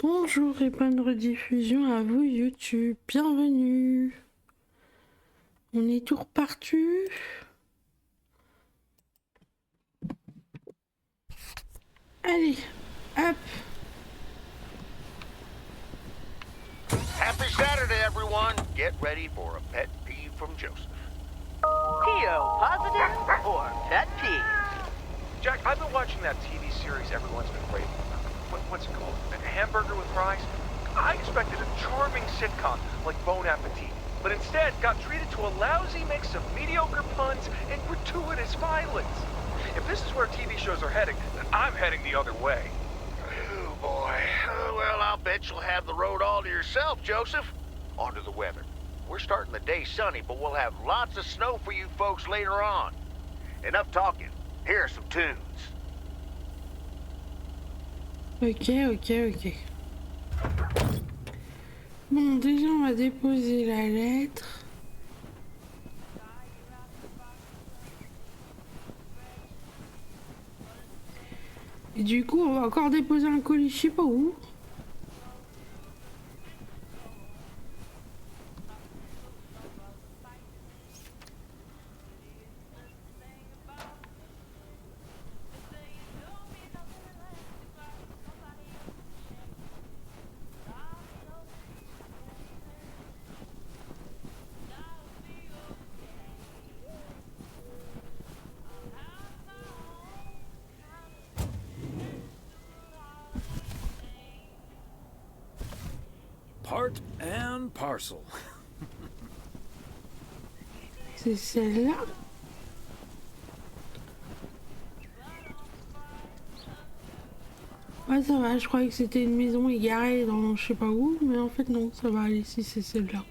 Bonjour et bonne rediffusion à vous YouTube, bienvenue. On est tout reparti. Allez, hop. Happy Saturday, everyone. Get ready for a pet peeve from Joseph. PO positive or pet peeve? Jack, I've been watching that TV series everyone's been raving about. What's it called? A hamburger with fries? I expected a charming sitcom like Bon Appetit, but instead got treated to a lousy mix of mediocre puns and gratuitous violence. If this is where TV shows are heading, then I'm heading the other way. Oh, boy. Well, I'll bet you'll have the road all to yourself, Joseph. On to the weather. We're starting the day sunny, but we'll have lots of snow for you folks later on. Enough talking. Here are some tunes. Ok. Bon, déjà on va déposer la lettre. Et du coup, on va encore déposer un colis, je sais pas où. Part and parcel. C'est celle-là. Ouais, ça va, je croyais que c'était une maison égarée dans je sais pas où, mais en fait non, ça va aller si c'est celle-là.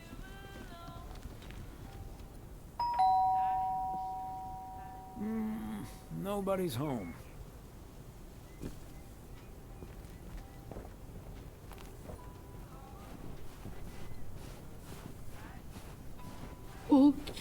Nobody's home. Ok.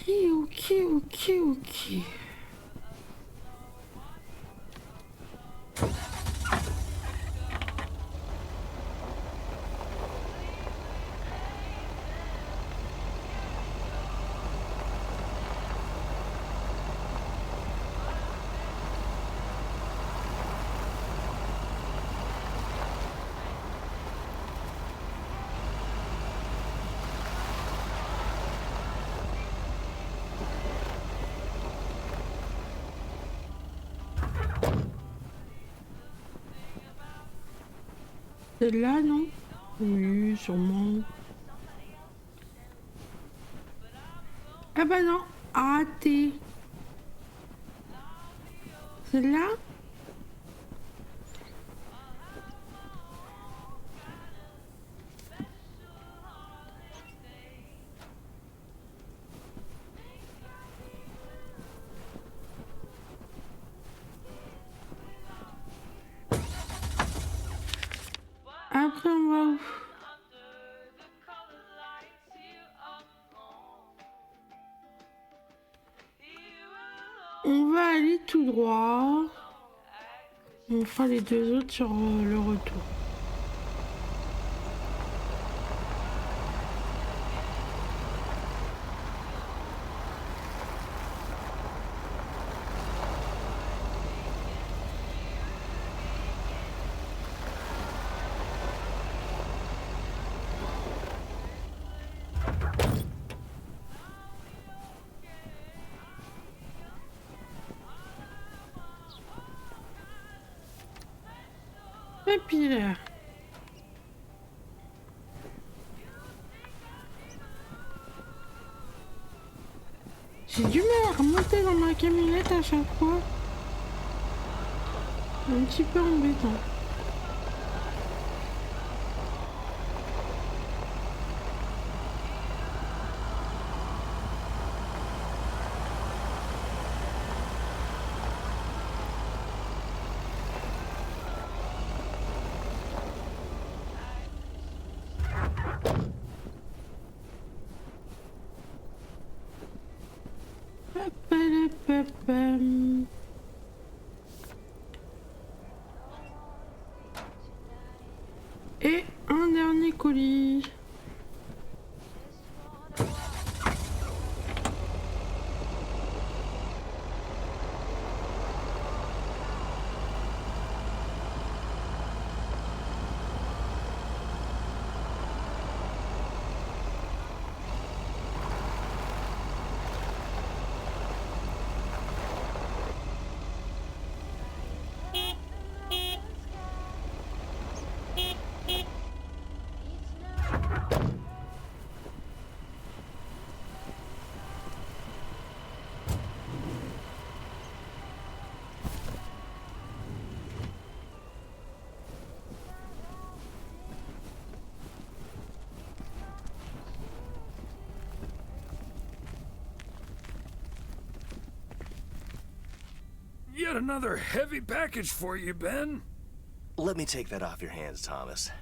Celle-là, non? Oui, sûrement. Ah bah non, raté. Celle-là? Après, on va où? On va aller tout droit. On fera les deux autres sur le retour. Et puis là. J'ai du mal à remonter dans ma camionnette à chaque fois. Un petit peu embêtant. un dernier colis. Yet another heavy package for you, Ben. Let me take that off your hands, Thomas.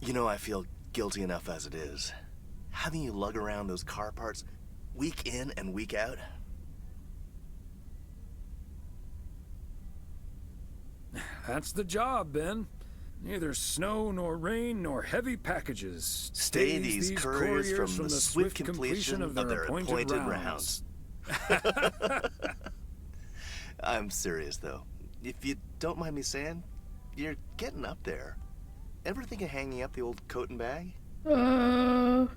You know I feel guilty enough as it is. Having you lug around those car parts week in and week out. That's the job, Ben. Neither snow nor rain nor heavy packages. Stay these couriers from the swift completion of their appointed rounds. I'm serious, though. If you don't mind me saying, you're getting up there. Ever think of hanging up the old coat and bag? On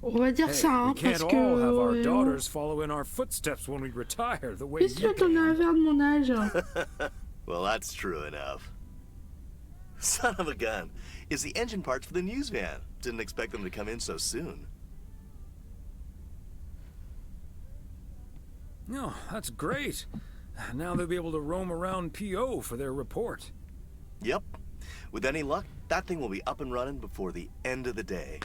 va dire ça, hein, we can't parce que... all have our daughters follow in our footsteps when we retire, the way Qu'est-ce you que t'en as à can. faire de mon âge? Well, that's true enough. Son of a gun. It's the engine parts for the news van. Didn't expect them to come in so soon. No, that's great. Now they'll be able to roam around PO for their report. Yep. With any luck, that thing will be up and running before the end of the day.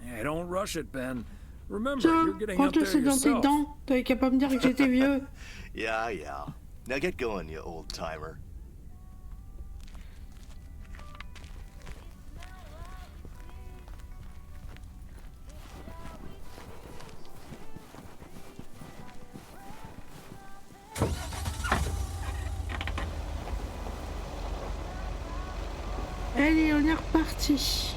Hey, don't rush it, Ben. Remember, Tiens, you're getting up range-le there ça dans tes yourself. dents. T'avais qu'à pas me dire que j'étais vieux. Yeah. Now get going, you old timer. Allez, on est reparti.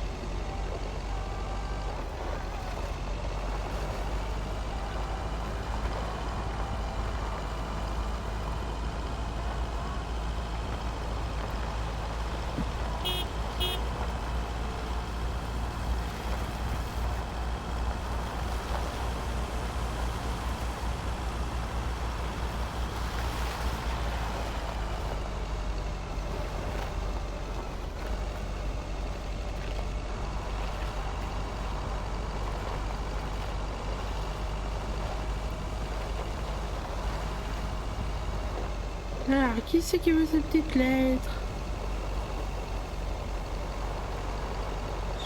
Alors, qui c'est qui veut cette petite lettre?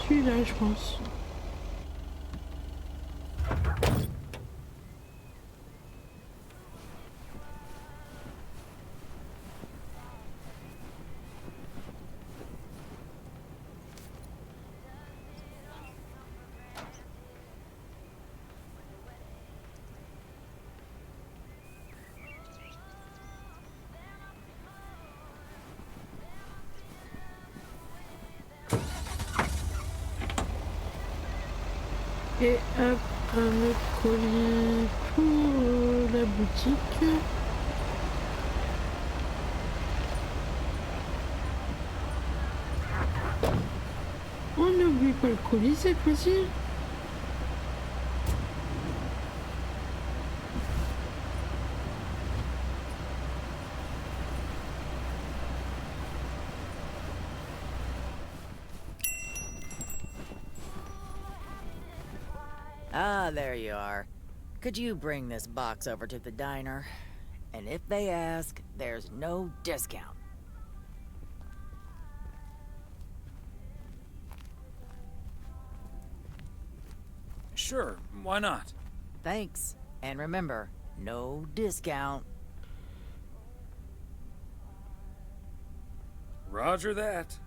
Celui-là, je pense. Et hop, un autre colis pour la boutique. On n'oublie pas le colis cette fois-ci. Ah, there you are. Could you bring this box over to the diner? And if they ask, there's no discount. Sure, why not? Thanks. And remember, no discount. Roger that.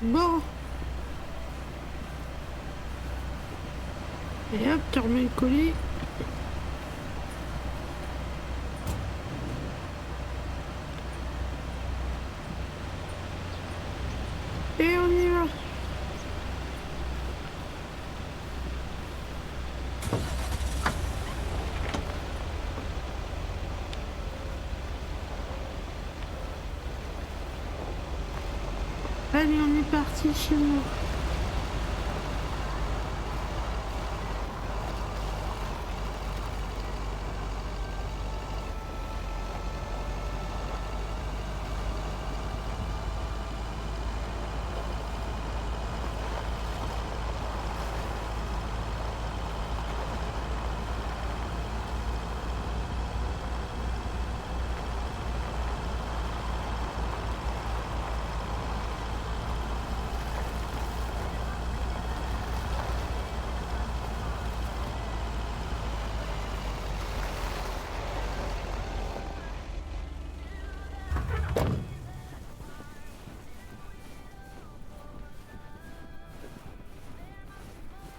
Bon. Et hop, tu remets le colis. Et on y va. Allez, on est parti chez nous.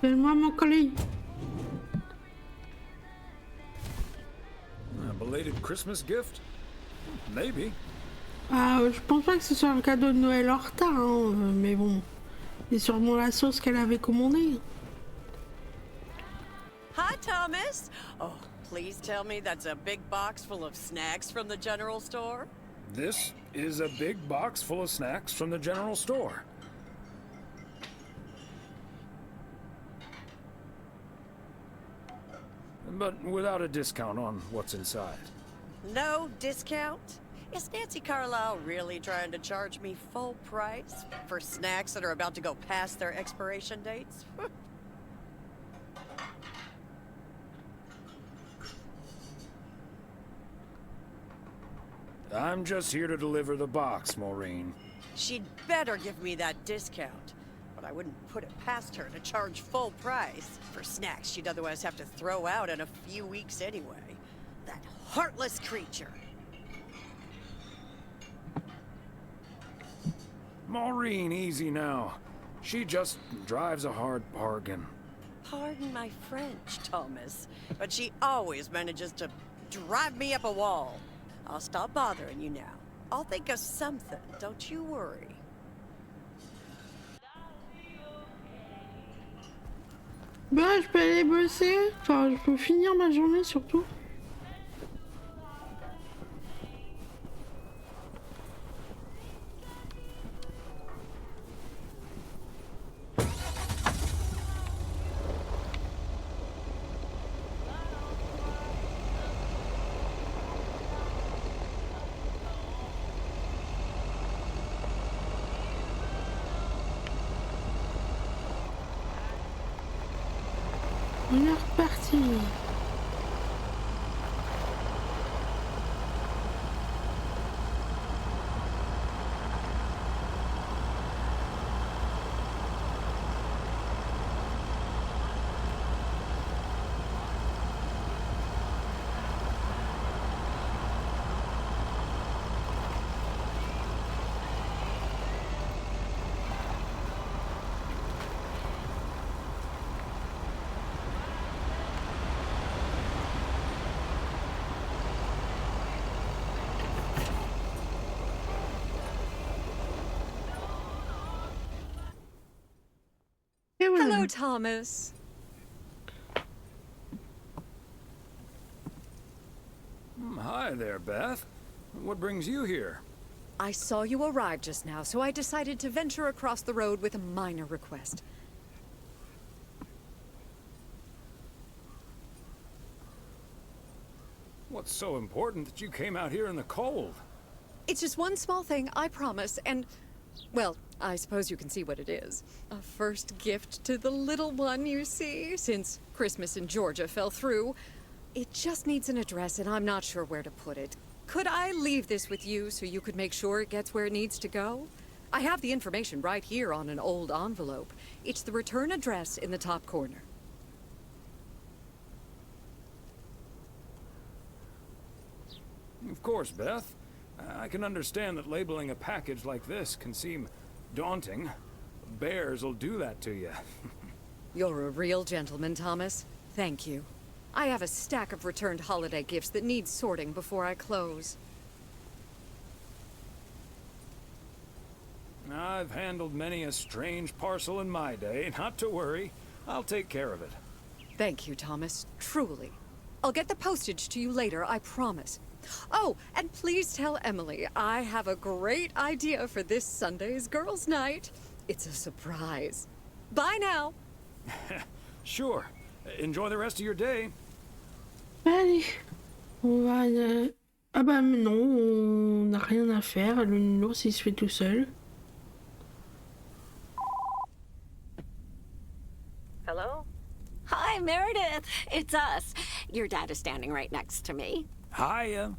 Fais-moi mon colis. A belated Christmas gift? Maybe. Ah, je pense pas que ce soit un cadeau de Noël en retard, hein, mais bon. C'est sûrement la sauce qu'elle avait commandée. Hi, Thomas. Oh, please tell me that's a big box full of snacks from the general store. This is a big box full of snacks from the general store. But without a discount on what's inside. No discount? Is Nancy Carlisle really trying to charge me full price for snacks that are about to go past their expiration dates? I'm just here to deliver the box, Maureen. She'd better give me that discount. But I wouldn't put it past her to charge full price for snacks she'd otherwise have to throw out in a few weeks anyway. That heartless creature. Maureen, easy now. She just drives a hard bargain. Pardon my French, Thomas, but she always manages to drive me up a wall. I'll stop bothering you now. I'll think of something, don't you worry. Bah, je peux aller bosser. Enfin, je peux finir ma journée surtout. On est reparti. Et voilà. Hello, Thomas. Hi there, Beth. What brings you here? I saw you arrive just now, so I decided to venture across the road with a minor request. What's so important that you came out here in the cold? It's just one small thing, I promise, and... well, I suppose you can see what it is. A first gift to the little one, you see, since Christmas in Georgia fell through. It just needs an address, and I'm not sure where to put it. Could I leave this with you so you could make sure it gets where it needs to go? I have the information right here on an old envelope. It's the return address in the top corner. Of course, Beth. I can understand that labeling a package like this can seem daunting. Bears'll do that to you. You're a real gentleman, Thomas. Thank you. I have a stack of returned holiday gifts that need sorting before I close. I've handled many a strange parcel in my day. Not to worry. I'll take care of it. Thank you, Thomas. Truly. I'll get the postage to you later, I promise. Oh, and please tell Emily I have a great idea for this Sunday's girls' night. It's a surprise. Bye now. Sure. Enjoy the rest of your day. Allez, on va... Ah bah non, on n'a rien à faire. Le nounours, il se fait tout seul. Hello? Hi, Meredith. It's us. Your dad is standing right next to me. Hiya.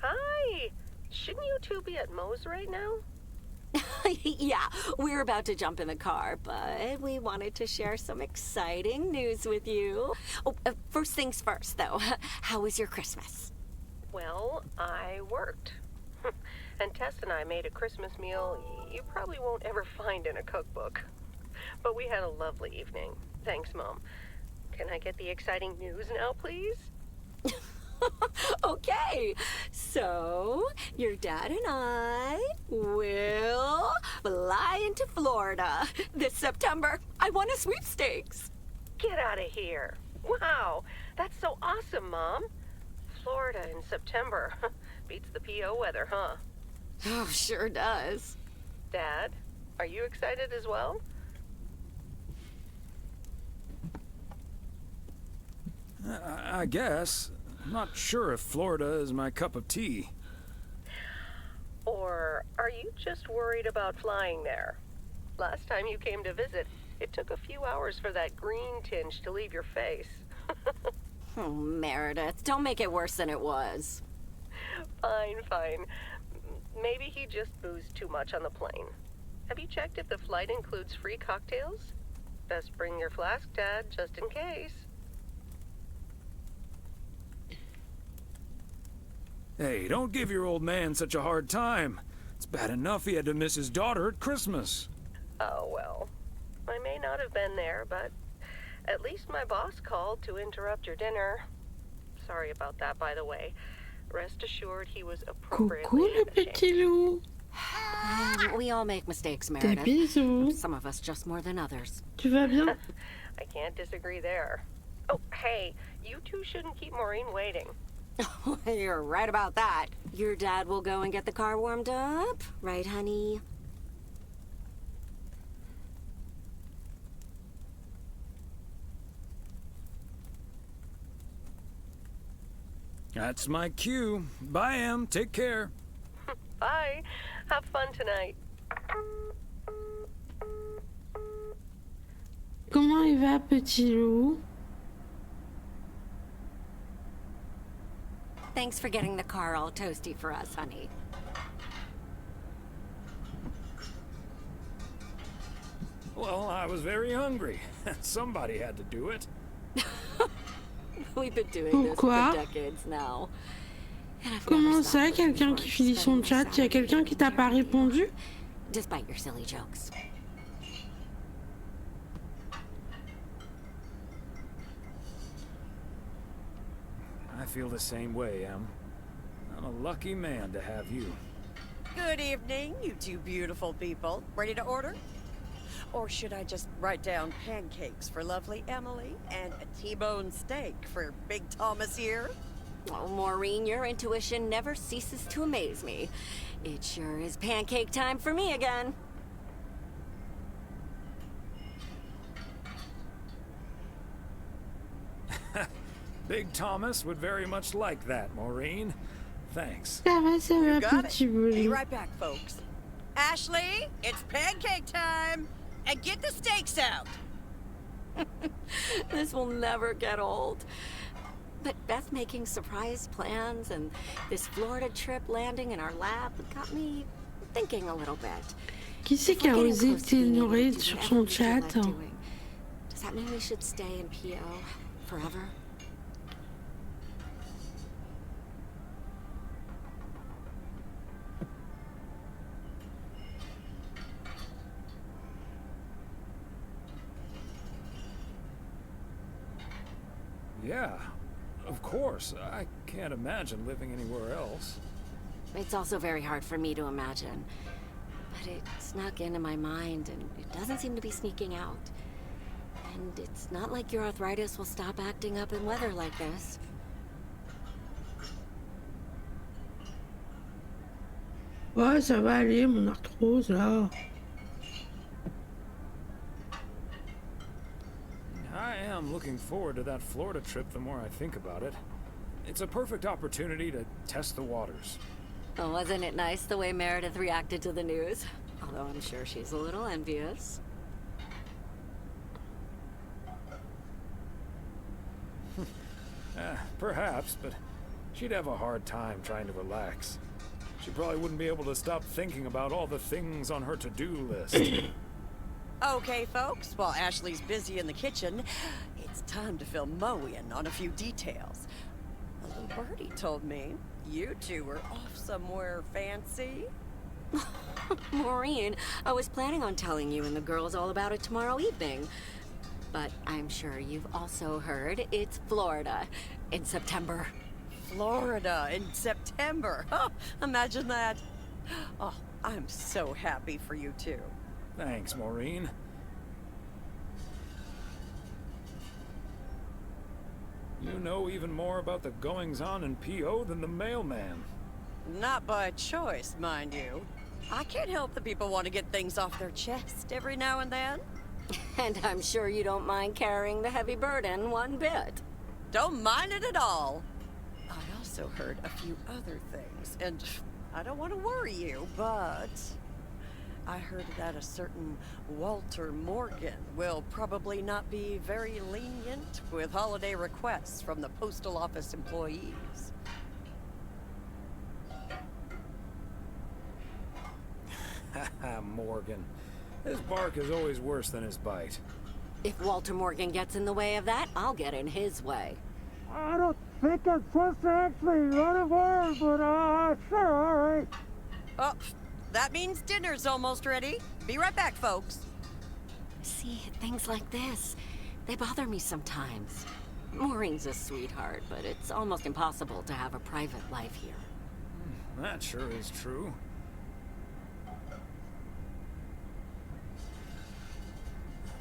Hi. Shouldn't you two be at Moe's right now? Yeah, we're about to jump in the car, but we wanted to share some exciting news with you. Oh, first things first, though. How was your Christmas? Well, I worked. And Tess and I made a Christmas meal you probably won't ever find in a cookbook. But we had a lovely evening. Thanks, Mom. Can I get the exciting news now, please? Okay, so your dad and I will fly into Florida this September. I won a sweepstakes. Get out of here. Wow, that's so awesome, Mom. Florida in September. Beats the PO weather, huh? Oh, sure does. Dad, are you excited as well? I guess. I'm not sure if Florida is my cup of tea. Or are you just worried about flying there? Last time you came to visit, it took a few hours for that green tinge to leave your face. Oh, Meredith, don't make it worse than it was. Fine, fine. Maybe he just boozed too much on the plane. Have you checked if the flight includes free cocktails? Best bring your flask, Dad, just in case. Hey, don't give your old man such a hard time. It's bad enough he had to miss his daughter at Christmas. Oh, well. I may not have been there, but at least my boss called to interrupt your dinner. Sorry about that, by the way. Rest assured he was appropriately Coucou le petit loup. We all make mistakes, Des Meredith. bisous. Some of us just more than others. Tu vas bien? I can't disagree there. Oh, hey, you two shouldn't keep Maureen waiting. You're right about that. Your dad will go and get the car warmed up, right, honey? That's my cue. Bye, Em. Take care. Bye. Have fun tonight. Comment il va, petit loup? Thanks for getting the car all toasty for us, honey. Well, I was very hungry. Somebody had to do it. We've been doing this Pourquoi? for decades now. And I've Comment never ça, stopped quelqu'un looking qui forward finit to son spending chat, the il y a quelqu'un summer qui t'a pas together. répondu? Despite your silly jokes. I feel the same way, Em. I'm a lucky man to have you. Good evening, you two beautiful people. Ready to order? Or should I just write down pancakes for lovely Emily and a T-bone steak for Big Thomas here? Oh, Maureen, your intuition never ceases to amaze me. It sure is pancake time for me again. Big Thomas would very much like that, Maureen. Thanks. Ça va, You got petit it. Be loup. right back, folks. Ashley, it's pancake time! And get the steaks out! This will never get old. But Beth making surprise plans and this Florida trip landing in our lap got me thinking a little bit. Qui c'est qui a We're getting osé close to being able to t'ignorer do sur whatever son we feel like chat? doing. Does that mean we should stay in PO forever? Yeah, of course. I can't imagine living anywhere else. It's also very hard for me to imagine. But it snuck into my mind, and it doesn't seem to be sneaking out. And it's not like your arthritis will stop acting up in weather like this. Ouais, ça va aller, mon arthrose, là. I am looking forward to that Florida trip the more I think about it. It's a perfect opportunity to test the waters. Oh, wasn't it nice the way Meredith reacted to the news? Although I'm sure she's a little envious. Perhaps, but she'd have a hard time trying to relax. She probably wouldn't be able to stop thinking about all the things on her to-do list. Okay, folks, while Ashley's busy in the kitchen, it's time to fill Mo in on a few details. A little birdie told me you two were off somewhere fancy. Maureen, I was planning on telling you and the girls all about it tomorrow evening. But I'm sure you've also heard it's Florida in September. Florida in September. Oh, imagine that. Oh, I'm so happy for you two. Thanks, Maureen. You know even more about the goings-on in P.O. than the mailman. Not by choice, mind you. I can't help that people want to get things off their chest every now and then. And I'm sure you don't mind carrying the heavy burden one bit. Don't mind it at all. I also heard a few other things, and I don't want to worry you, but I heard that a certain Walter Morgan will probably not be very lenient with holiday requests from the postal office employees. Haha, Morgan. His bark is always worse than his bite. If Walter Morgan gets in the way of that, I'll get in his way. I don't think I'm supposed to actually run a bar, but sure, all right. Oh, that means dinner's almost ready. Be right back, folks. See, things like this, they bother me sometimes. Maureen's a sweetheart, but it's almost impossible to have a private life here. That sure is true.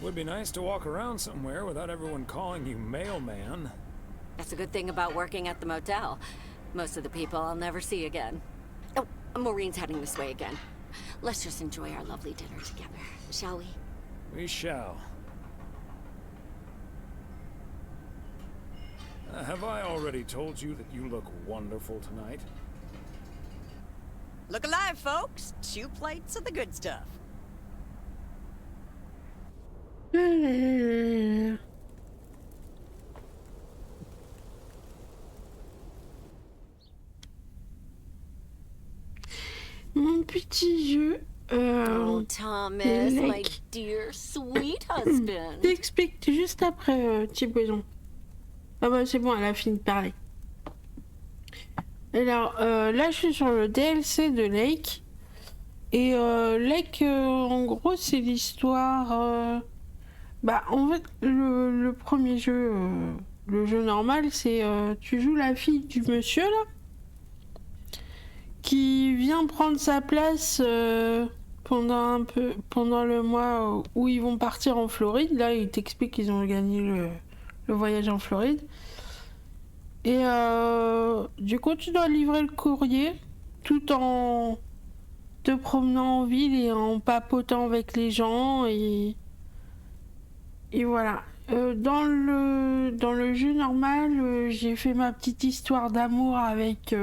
Would be nice to walk around somewhere without everyone calling you mailman. That's a good thing about working at the motel. Most of the people I'll never see again. Oh, Maureen's heading this way again. Let's just enjoy our lovely dinner together, shall we? We shall. Have I already told you that you look wonderful tonight? Look alive, folks. 2 plates of the good stuff. Mon petit jeu. Oh, Thomas, my dear sweet husband. T'expliques juste après, petit poison. Ah bah c'est bon, elle a fini de parler. Alors là, je suis sur le DLC de Lake. Et Lake, en gros, c'est l'histoire... Bah, en fait, le premier jeu, le jeu normal, c'est tu joues la fille du monsieur, là, qui vient prendre sa place pendant le mois où ils vont partir en Floride. Là, il t'explique qu'ils ont gagné le voyage en Floride. Et du coup, tu dois livrer le courrier tout en te promenant en ville et en papotant avec les gens et voilà. Dans le jeu normal, j'ai fait ma petite histoire d'amour avec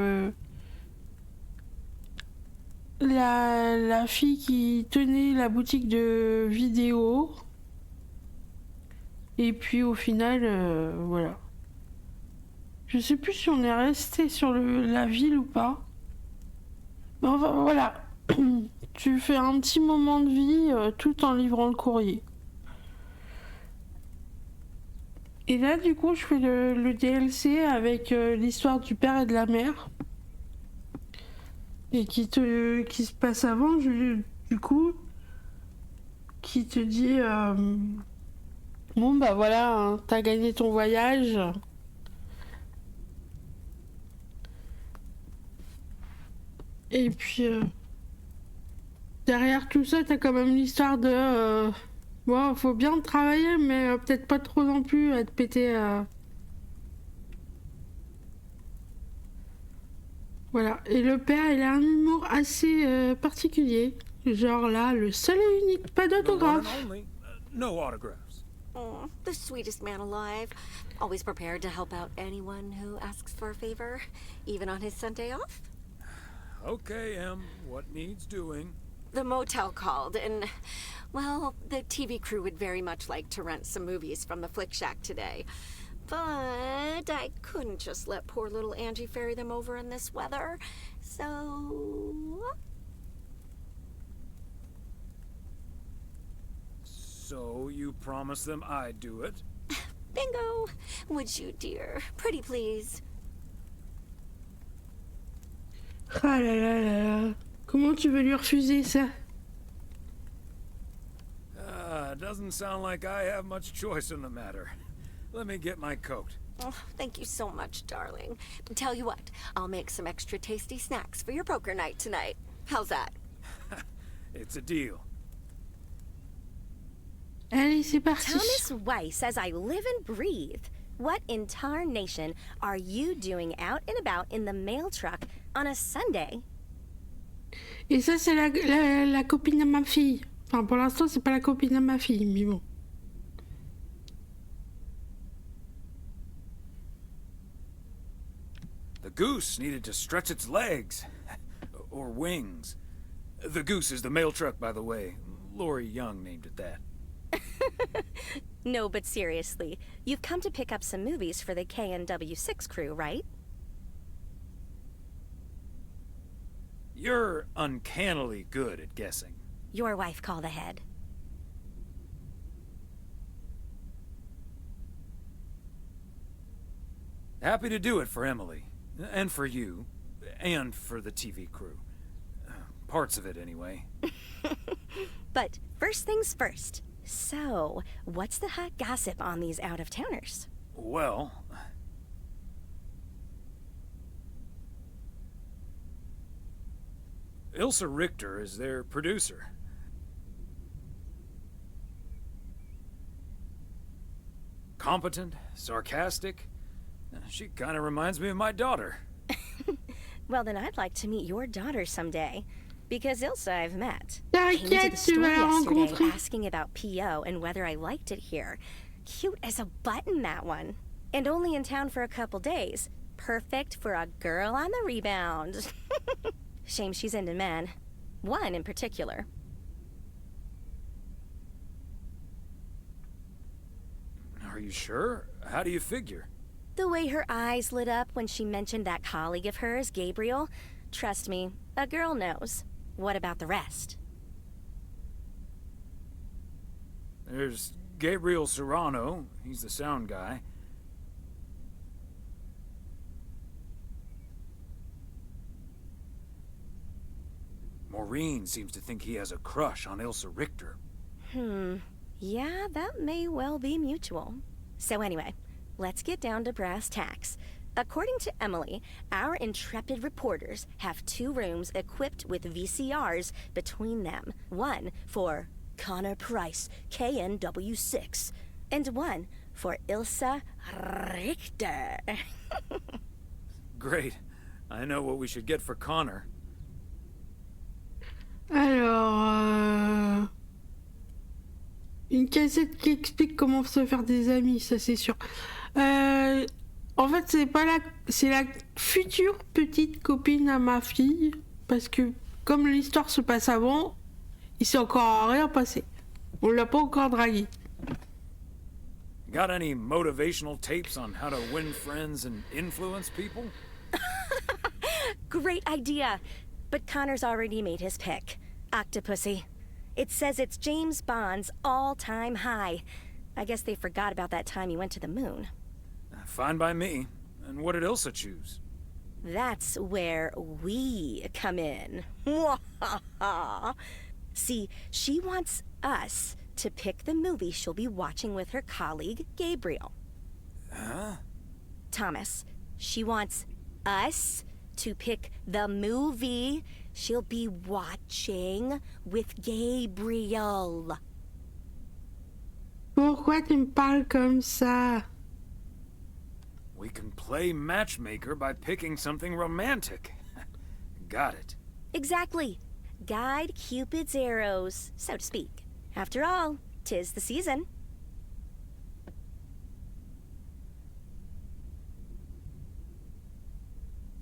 la fille qui tenait la boutique de vidéos. Et puis au final, voilà. Je sais plus si on est resté sur la ville ou pas. Mais enfin, voilà. Tu fais un petit moment de vie tout en livrant le courrier. Et là, du coup, je fais le DLC avec l'histoire du père et de la mère. Et qui se passe avant, du coup, qui te dit bon, bah voilà, hein, t'as gagné ton voyage. Et puis, derrière tout ça, t'as quand même l'histoire de... bon, faut bien travailler, mais peut-être pas trop non plus à te péter... Voilà. Et le père, il a un humour assez particulier. Genre là, le seul et unique, pas d'autographe. No autographs. Oh, the sweetest man alive. Always prepared to help out anyone who asks for a favor, even on his Sunday off. Okay, Em, what needs doing? The motel called, and, well, the TV crew would very much like to rent some movies from the Flick Shack today. But I couldn't just let poor little Angie ferry them over in this weather, so... So you promised them I'd do it? Bingo! Would you, dear? Pretty please. Ah là là là là. Comment tu veux lui refuser ça? Doesn't sound like I have much choice in the matter. Let me get my coat. Oh, thank you so much, darling. Tell you what, I'll make some extra tasty snacks for your poker night tonight. How's that? It's a deal. Allez, c'est parti. Thomas Weiss says I live and breathe. What in tarnation are you doing out and about in the mail truck on a Sunday? Et ça, c'est la copine de ma fille. Enfin, pour l'instant, c'est pas la copine de ma fille, mais bon. The goose needed to stretch its legs. Or wings. The goose is the mail truck, by the way. Lori Young named it that. No, but seriously, you've come to pick up some movies for the KNW6 crew, right? You're uncannily good at guessing. Your wife called ahead. Happy to do it for Emily. And for you. And for the TV crew. Parts of it, anyway. But first things first. So, what's the hot gossip on these out-of-towners? Well... Ilsa Richter is their producer. Competent, sarcastic. She kind of reminds me of my daughter. Well, then I'd like to meet your daughter someday. Because Ilsa I've met. T'inquiète, tu vas la rencontrer. Asking about PO and whether I liked it here. Cute as a button, that one. And only in town for a couple days. Perfect for a girl on the rebound. Shame she's into men. One in particular. Are you sure? How do you figure? The way her eyes lit up when she mentioned that colleague of hers, Gabriel. Trust me, a girl knows. What about the rest? There's Gabriel Serrano. He's the sound guy. Maureen seems to think he has a crush on Ilsa Richter. Yeah, that may well be mutual. So anyway, let's get down to brass tacks. According to Emily, our intrepid reporters have 2 rooms equipped with VCRs between them. One for Connor Price, KNW6, and one for Ilsa Richter. Great. I know what we should get for Connor. Alors... Une cassette qui explique comment se faire des amis, ça c'est sûr. En fait, c'est la future petite copine à ma fille, parce que comme l'histoire se passe avant, il s'est encore rien passé. On l'a pas encore dragué. Got any motivational tapes on how to win friends and influence people? Great idea. But Connor's already made his pick. Octopussy. It says it's James Bond's all-time high. I guess they forgot about that time he went to the moon. Fine by me. And what did Ilsa choose? That's where we come in. See, she wants us to pick the movie she'll be watching with her colleague, Gabriel. Huh? Thomas, she wants us to pick the movie she'll be watching with Gabriel. Pourquoi tu me parles comme ça? We can play matchmaker by picking something romantic. Got it. Exactly. Guide Cupid's arrows, so to speak. After all, 'tis the season.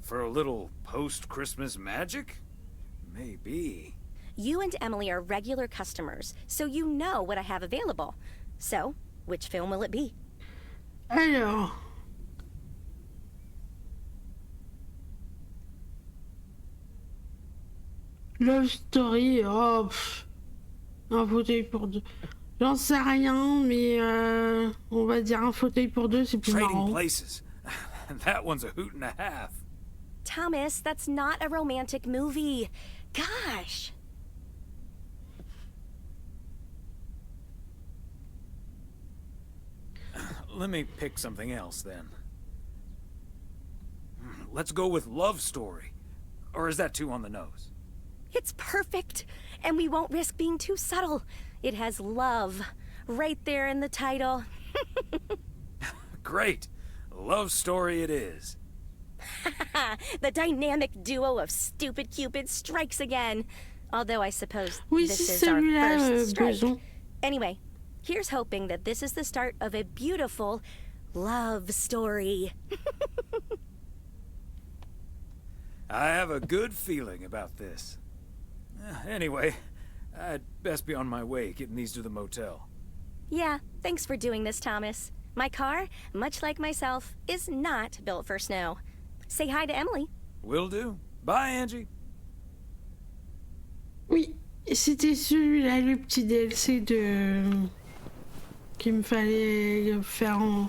For a little post-Christmas magic? Maybe. You and Emily are regular customers, so you know what I have available. So, which film will it be? Alors... Love Story, oh... un fauteuil pour deux. J'en sais rien, mais on va dire un fauteuil pour deux, c'est plus marrant. Trading places. That one's a hoot and a half. Thomas, that's not a romantic movie. Gosh. Let me pick something else, then. Let's go with Love Story. Or is that too on the nose? It's perfect, and we won't risk being too subtle. It has love right there in the title. Great. Love Story it is. The dynamic duo of stupid Cupid strikes again. Although I suppose this is our first strike. Anyway, here's hoping that this is the start of a beautiful love story. I have a good feeling about this. Anyway, I'd best be on my way, getting these to the motel. Yeah, thanks for doing this, Thomas. My car, much like myself, is not built for snow. Say hi to Emily. Will do. Bye, Angie. Oui, c'était celui-là, le petit DLC de... qu'il me fallait faire en...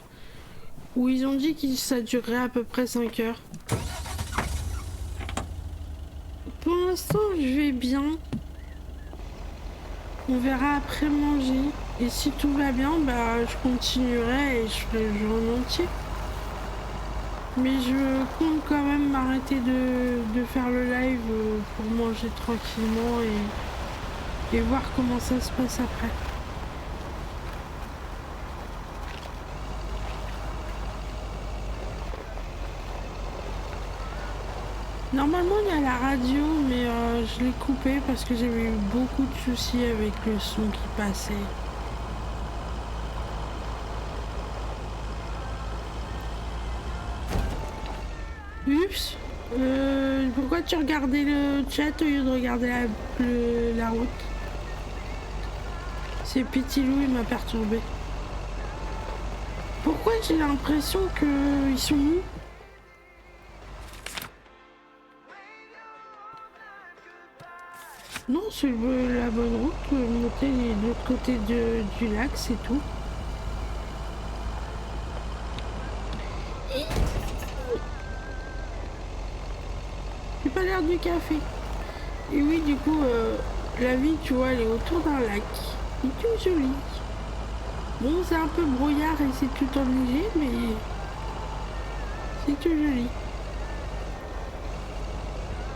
où ils ont dit que ça durerait à peu près 5 heures. Pour l'instant, je vais bien. On verra après manger. Et si tout va bien, bah je continuerai et je ferai le jeu en entier. Mais je compte quand même m'arrêter de faire le live pour manger tranquillement et voir comment ça se passe après. Normalement il y a la radio, mais je l'ai coupé parce que j'avais eu beaucoup de soucis avec le son qui passait. Oups, pourquoi tu regardais le chat au lieu de regarder la route? C'est Petit Loup, il m'a perturbé. Pourquoi j'ai l'impression qu'ils sont mous? Non, c'est la bonne route, monter de l'autre côté du lac, c'est tout. J'ai pas l'air du café. Et oui, du coup, la ville, tu vois, elle est autour d'un lac. C'est tout joli. Bon, c'est un peu brouillard et c'est tout enneigé, mais c'est tout joli.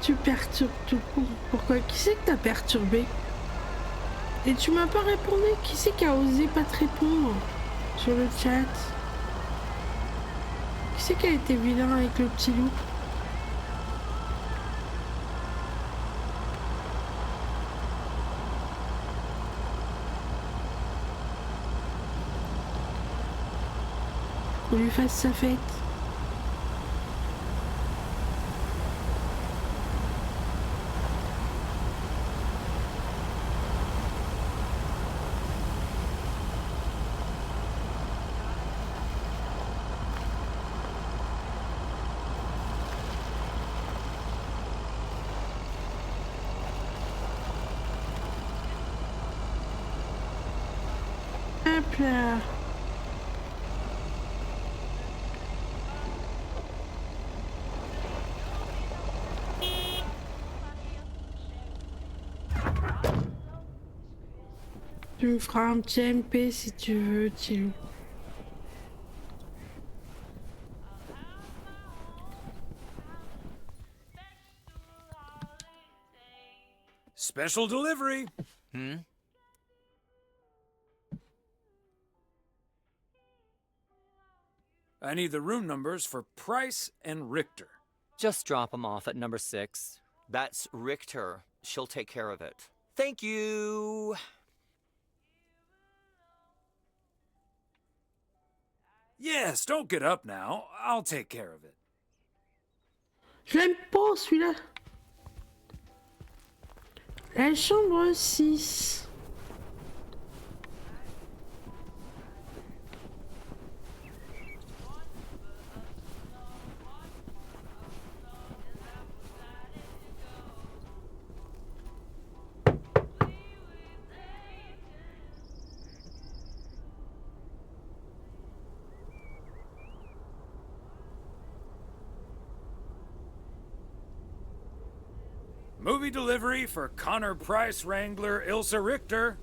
Tu perturbes tout le monde. Pourquoi? Qui c'est que t'as perturbé? Et tu m'as pas répondu. Qui c'est qui a osé pas te répondre sur le chat? Qui c'est qui a été vilain avec le petit loup? Qu'on lui fasse sa fête. Hop là. Tu me feras un petit MP si tu veux, Tilou. Special delivery. I need the room numbers for Price and Richter. Just drop them off at number 6. That's Richter. She'll take care of it. Thank you. Yes, don't get up now. I'll take care of it. Je l'aime pas celui-là. La chambre 6. Movie delivery for Connor Price Wrangler Ilsa Richter.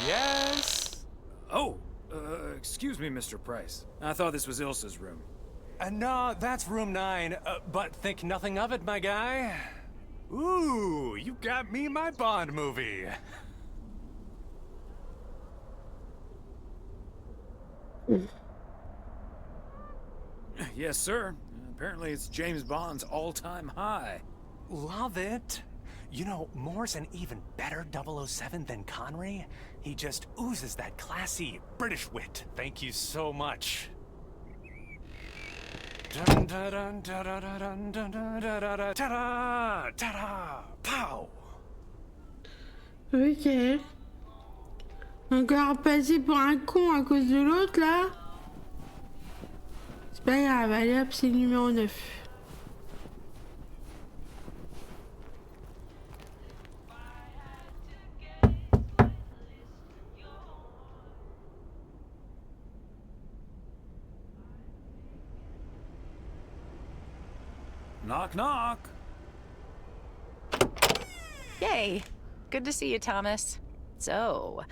Yes? Oh, excuse me, Mr. Price. I thought this was Ilsa's room. No, that's room 9, but think nothing of it, my guy. Ooh, you got me my Bond movie. Yes, sir. Apparently it's James Bond's all-time high. Love it. You know, Moore's an even better 007 than Connery. He just oozes that classy British wit. Thank you so much. Dun, dun, dun, dun, dun, dun, dun, dun, dun, dun, dun, ta-da, ta-da, pow. Ok. Encore passé pour un con à cause de l'autre là. C'est pas grave, allez hop, c'est le numéro 9. Knock, knock. Yay! Good to see you, Thomas. So,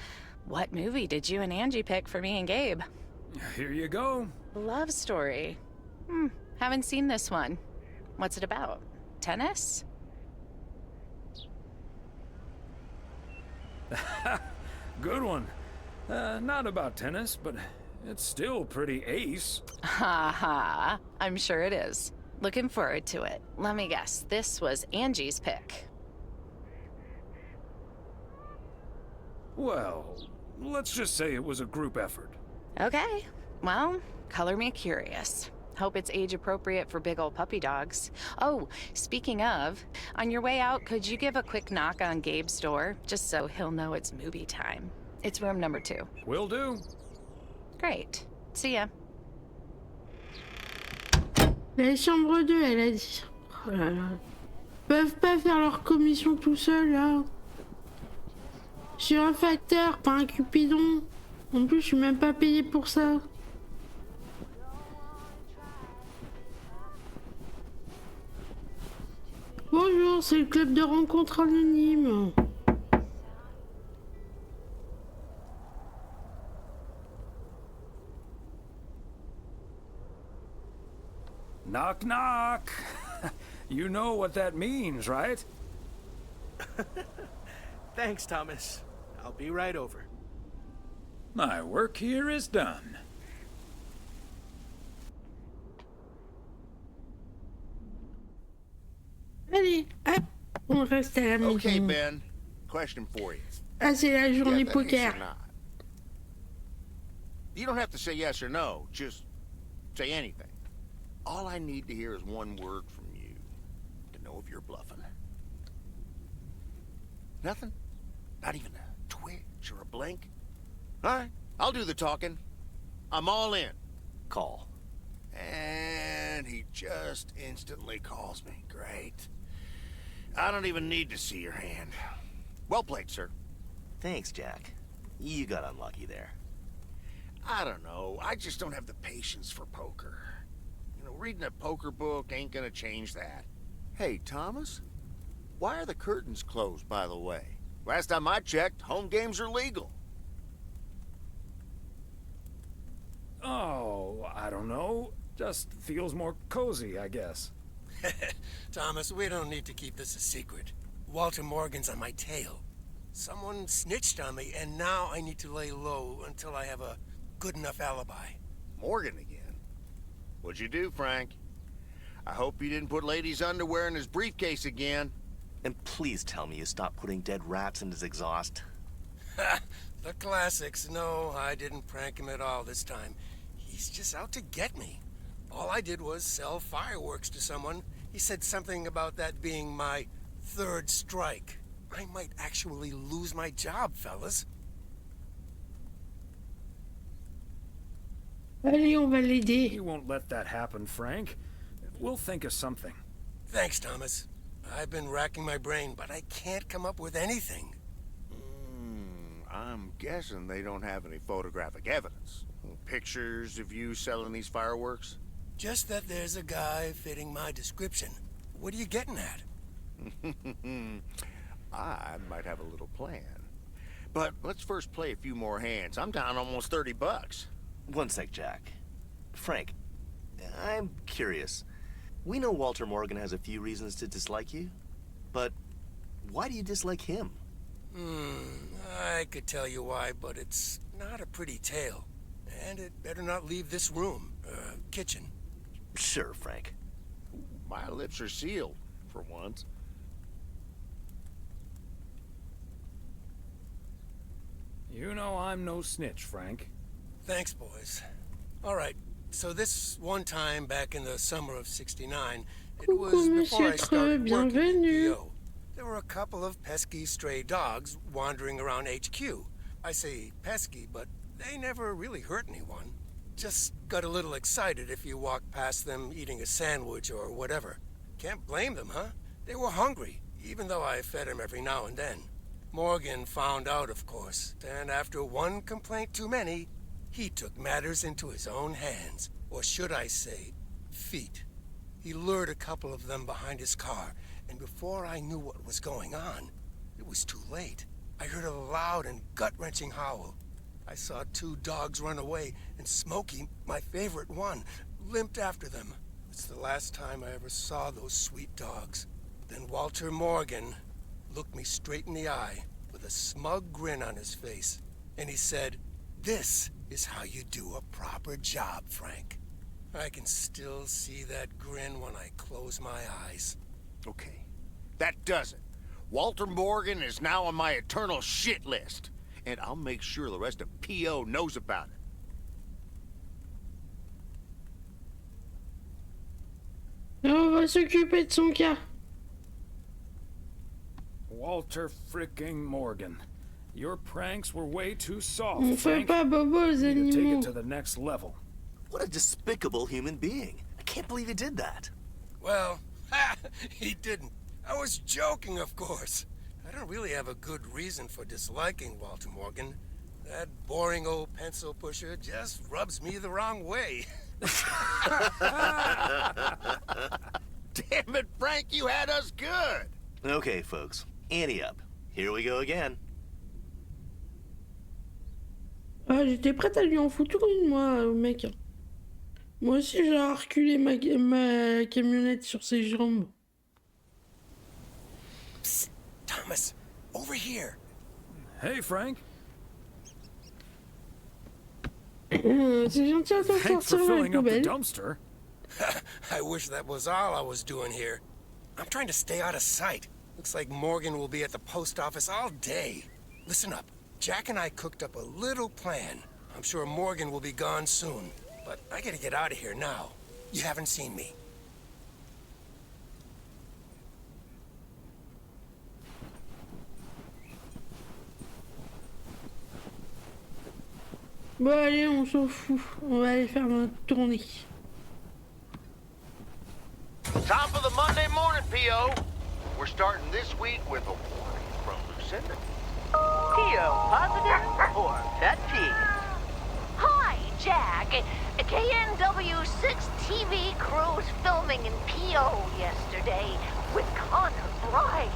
what movie did you and Angie pick for me and Gabe? Here you go. Love story. Haven't seen this one. What's it about? Tennis? Good one. Not about tennis, but it's still pretty ace. Ha ha. I'm sure it is. Looking forward to it. Let me guess, this was Angie's pick. Well, let's just say it was a group effort. Okay. Well, color me curious. Hope it's age appropriate for big old puppy dogs. Oh, speaking of, on your way out, could you give a quick knock on Gabe's door, just so he'll know it's movie time? It's room number 2. Will do. Great. See ya. La chambre 2, elle a dit. Oh là là. Ils peuvent pas faire leur commission tout seuls là. Je suis un facteur, pas un cupidon. En plus, je suis même pas payé pour ça. Bonjour, c'est le club de rencontres anonymes. Knock, knock. You know what that means, right? Thanks, Thomas. I'll be right over. My work here is done. Allez, hop, on reste à la maison. Okay, Ben. Question for you. Ah, c'est la journée Yeah, poker. yes or not? You don't have to say yes or no. Just say anything. All I need to hear is one word from you to know if you're bluffing. Nothing? Not even a twitch or a blink? All right, I'll do the talking. I'm all in. Call. And he just instantly calls me. Great. I don't even need to see your hand. Well played, sir. Thanks, Jack. You got unlucky there. I don't know. I just don't have the patience for poker. You know, reading a poker book ain't gonna change that. Hey, Thomas? Why are the curtains closed, by the way? Last time I checked, home games are legal. Oh, I don't know. Just feels more cozy, I guess. Thomas, we don't need to keep this a secret. Walter Morgan's on my tail. Someone snitched on me, and now I need to lay low until I have a good enough alibi. Morgan again? What'd you do, Frank? I hope you didn't put Lady's underwear in his briefcase again. And please tell me you stopped putting dead rats in his exhaust. The classics. No, I didn't prank him at all this time. He's just out to get me. All I did was sell fireworks to someone. He said something about that being my third strike. I might actually lose my job, fellas. Allez, on va l'aider. You won't let that happen, Frank. We'll think of something. Thanks, Thomas. I've been racking my brain, but I can't come up with anything. I'm guessing they don't have any photographic evidence. Pictures of you selling these fireworks? Just that there's a guy fitting my description. What are you getting at? I might have a little plan. But let's first play a few more hands. I'm down almost 30 bucks. One sec, Jack. Frank, I'm curious. We know Walter Morgan has a few reasons to dislike you, but why do you dislike him? I could tell you why, but it's not a pretty tale. And it better not leave this room, kitchen. Sure, Frank. My lips are sealed, for once. You know I'm no snitch, Frank. Thanks, boys. All right, so this one time back in the summer of '69, it was before I started working at PO. There were a couple of pesky stray dogs wandering around HQ. I say pesky, but they never really hurt anyone. Just got a little excited if you walk past them eating a sandwich or whatever. Can't blame them, huh? They were hungry, even though I fed them every now and then. Morgan found out, of course, and after one complaint too many, he took matters into his own hands, or should I say, feet. He lured a couple of them behind his car, and before I knew what was going on, it was too late. I heard a loud and gut-wrenching howl. I saw two dogs run away, and Smokey, my favorite one, limped after them. It's the last time I ever saw those sweet dogs. Then Walter Morgan looked me straight in the eye with a smug grin on his face, and he said, "This is how you do a proper job, Frank." I can still see that grin when I close my eyes. Okay, that does it. Walter Morgan is now on my eternal shit list, and I'll make sure the rest of PO knows about it. On va s'occuper de son cas. Walter fricking Morgan. Your pranks were way too soft, On fait Frank. pas bobo aux You need to take animaux. it to the next level. What a despicable human being. I can't believe he did that. Well, he didn't. I was joking, of course. I don't really have a good reason for disliking Walter Morgan. That boring old pencil pusher just rubs me the wrong way. Damn it, Frank, you had us good. Okay, folks. Ante up. Here we go again. Ah, j'étais prête à lui en foutre une, moi, au mec. Moi aussi, j'ai reculé ma camionnette sur ses jambes. Psst, Thomas, over here. Hey, Frank. C'est gentil à t'en Thanks for sortir la filling up the poubelle. dumpster. I wish that was all I was doing here. I'm trying to stay out of sight. Looks like Morgan will be at the post office all day. Listen up. Jack and I cooked up a little plan. I'm sure Morgan will be gone soon, but I gotta get out of here now. You haven't seen me. Bon, allez, on s'en fout. On va aller faire notre tournée. Top of the Monday morning, PO. We're starting this week with a warning from Lucinda. PO positive or pet peeve? Hi, Jack. KNW6 TV crew's filming in PO yesterday with Connor Bryce.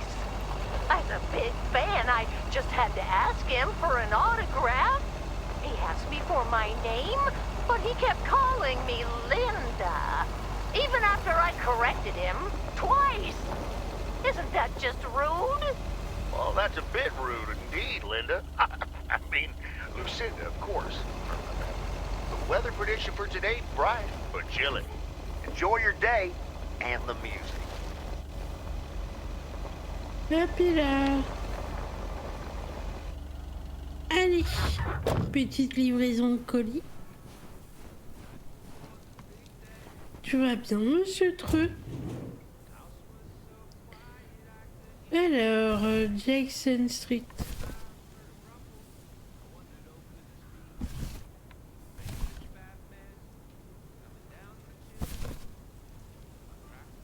As a big fan, I just had to ask him for an autograph. He asked me for my name, but he kept calling me Linda. Even after I corrected him twice. Isn't that just rude? Well, that's a bit rude indeed, Linda. I mean, Lucinda, of course. The weather prediction for today, bright but chilly. Enjoy your day and the music. Et puis là... Allez, petite livraison de colis. Tu vas bien, monsieur Treux? Alors, Jackson Street.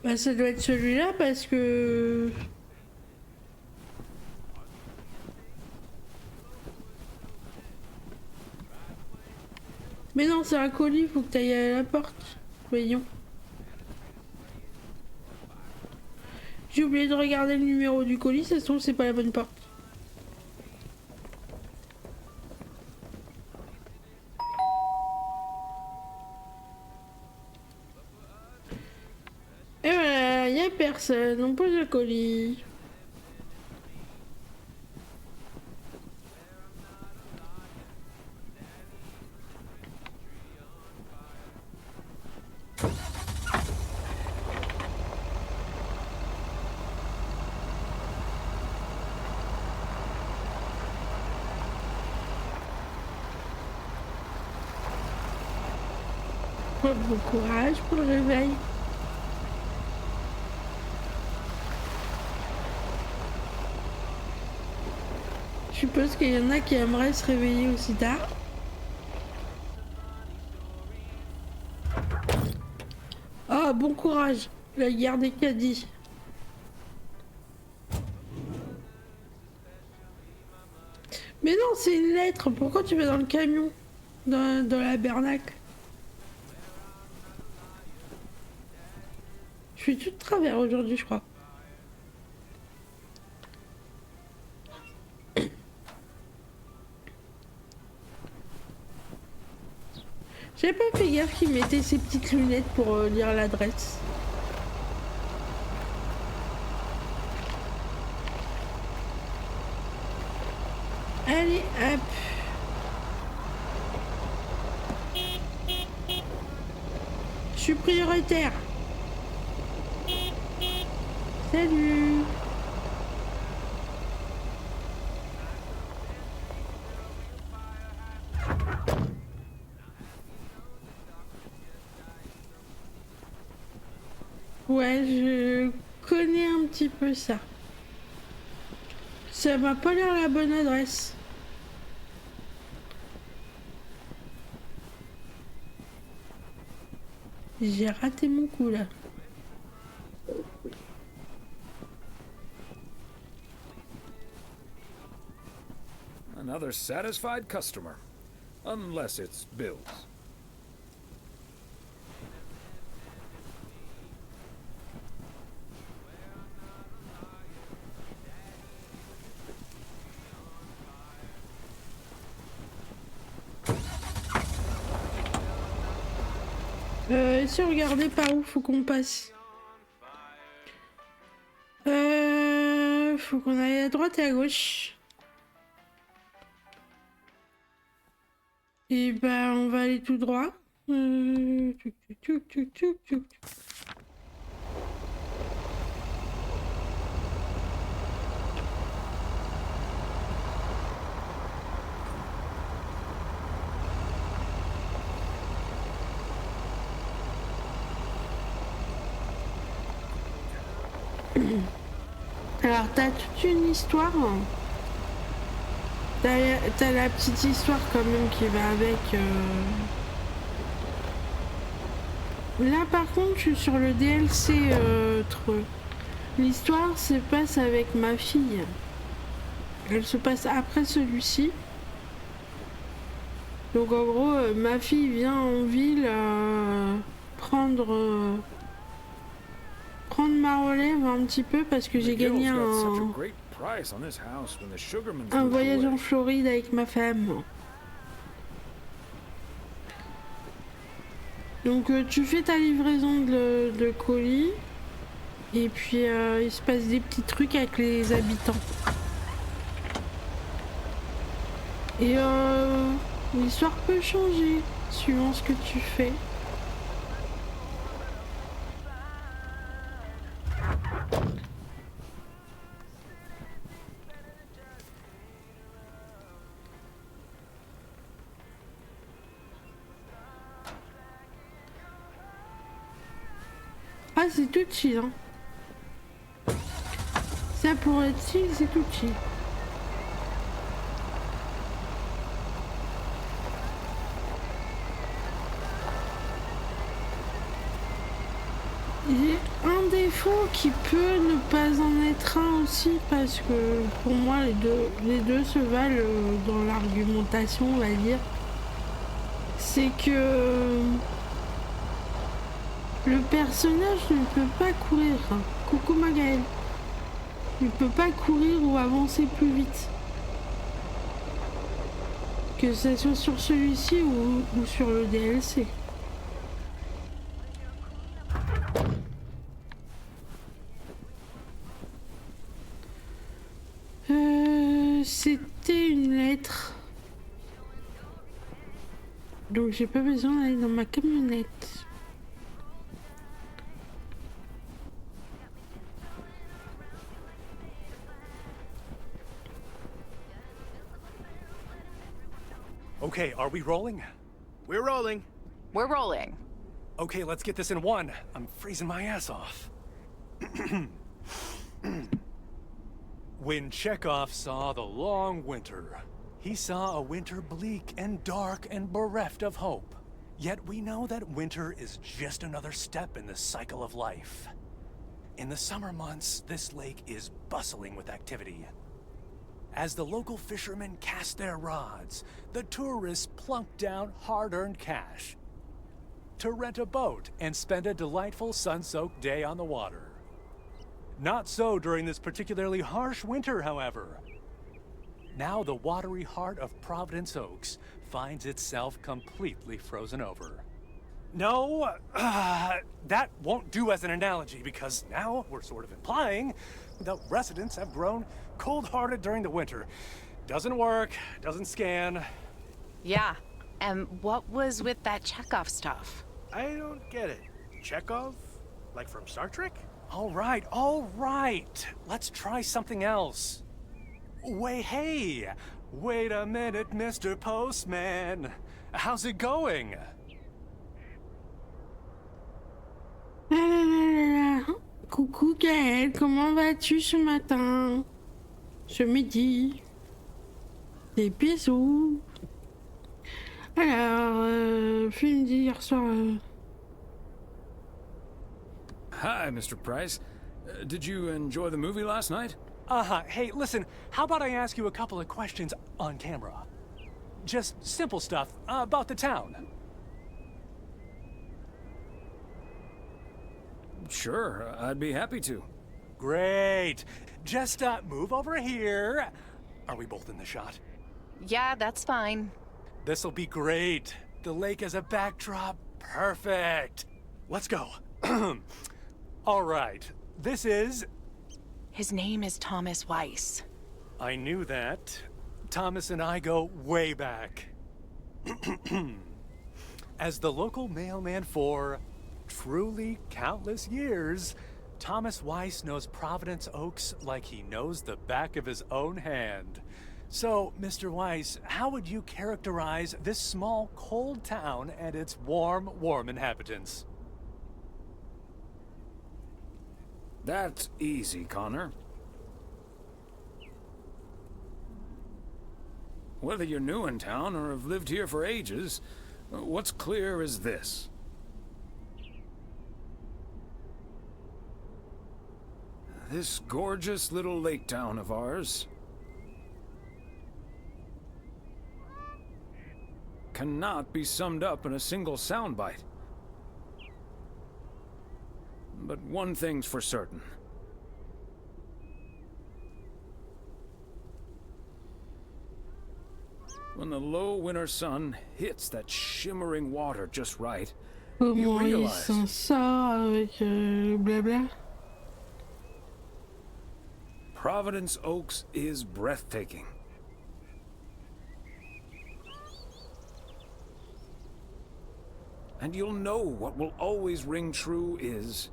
Bah, ça doit être celui-là parce que... Mais non, c'est un colis, faut que tu ailles à la porte. Voyons. J'ai oublié de regarder le numéro du colis, ça se trouve c'est pas la bonne porte. Et voilà, y a personne, on pose le colis. Bon courage pour le réveil. Je suppose qu'il y en a qui aimeraient se réveiller aussi tard. Ah, bon courage, la guerre des caddies. Mais non, c'est une lettre. Pourquoi tu vas dans le camion, dans la bernacle? Je suis tout de travers aujourd'hui, je crois. J'ai pas fait gaffe qu'il mettait ses petites lunettes pour lire l'adresse. Allez, hop. Je suis prioritaire. Salut. Ouais, je connais un petit peu ça. Ça m'a pas l'air la bonne adresse. J'ai raté mon coup là. Another satisfied customer. Unless it's Bill's. Si regardez par où faut qu'on passe. Faut qu'on aille à droite et à gauche. Et ben on va aller tout droit. Alors t'as toute une histoire. T'as la petite histoire quand même qui va avec. Là par contre je suis sur le DLC L'histoire se passe avec ma fille. Elle se passe après celui-ci. Donc en gros ma fille vient en ville prendre ma relève un petit peu parce que j'ai gagné un voyage en Floride avec ma femme. Donc tu fais ta livraison de colis et puis il se passe des petits trucs avec les habitants. Et l'histoire peut changer suivant ce que tu fais. Ah, c'est tout chill, hein. Ça pour être chill, c'est tout chill. J'ai un défaut qui peut ne pas en être un aussi, parce que pour moi les deux se valent dans l'argumentation, on va dire. C'est que le personnage ne peut pas courir. Coucou Magaël. Il ne peut pas courir ou avancer plus vite. Que ce soit sur celui-ci ou sur le DLC. C'était une lettre. Donc j'ai pas besoin d'aller dans ma camionnette. Okay, are we rolling? We're rolling. We're rolling. Okay, let's get this in one. I'm freezing my ass off. When Chekhov saw the long winter, he saw a winter bleak and dark and bereft of hope. Yet we know that winter is just another step in the cycle of life. In the summer months, this lake is bustling with activity. As the local fishermen cast their rods, the tourists plunk down hard-earned cash to rent a boat and spend a delightful sun-soaked day on the water. Not so during this particularly harsh winter, however. Now the watery heart of Providence Oaks finds itself completely frozen over. No, that won't do as an analogy, because now we're sort of implying the residents have grown cold-hearted during the winter. Doesn't work, doesn't scan. Yeah, and what was with that Chekhov stuff? I don't get it. Chekhov? Like from Star Trek? All right. Let's try something else. Hey, wait a minute, Mr. Postman. How's it going? Coucou Gaël, comment vas-tu ce matin? Ce midi? Des bisous. Alors, film d'hier soir. Hi, Mr. Price. Did you enjoy the movie last night? Hey, listen, how about I ask you a couple of questions on camera? Just simple stuff about the town. Sure, I'd be happy to. Great. Just move over here. Are we both in the shot? Yeah, that's fine. This'll be great. The lake as a backdrop. Perfect. Let's go. All right. This is... His name is Thomas Weiss. I knew that. Thomas and I go way back. As the local mailman for truly countless years, Thomas Weiss knows Providence Oaks like he knows the back of his own hand. So, Mr. Weiss, how would you characterize this small, cold town and its warm inhabitants? That's easy, Connor. Whether you're new in town or have lived here for ages, what's clear is this. This gorgeous little lake town of ours cannot be summed up in a single soundbite. But one thing's for certain. When the low winter sun hits that shimmering water just right, Comment il s'en sort avec le blabla? Providence Oaks is breathtaking. And you'll know what will always ring true is...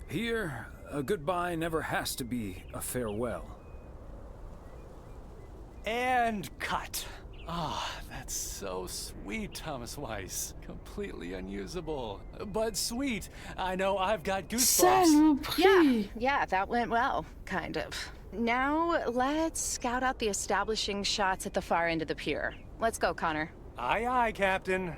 Here, a goodbye never has to be a farewell. And cut. Ah, that's so sweet, Thomas Weiss. Completely unusable, but sweet. I know I've got goosebumps. Yeah, that went well, kind of. Now, let's scout out the establishing shots at the far end of the pier. Let's go, Connor. Aye, aye, Captain.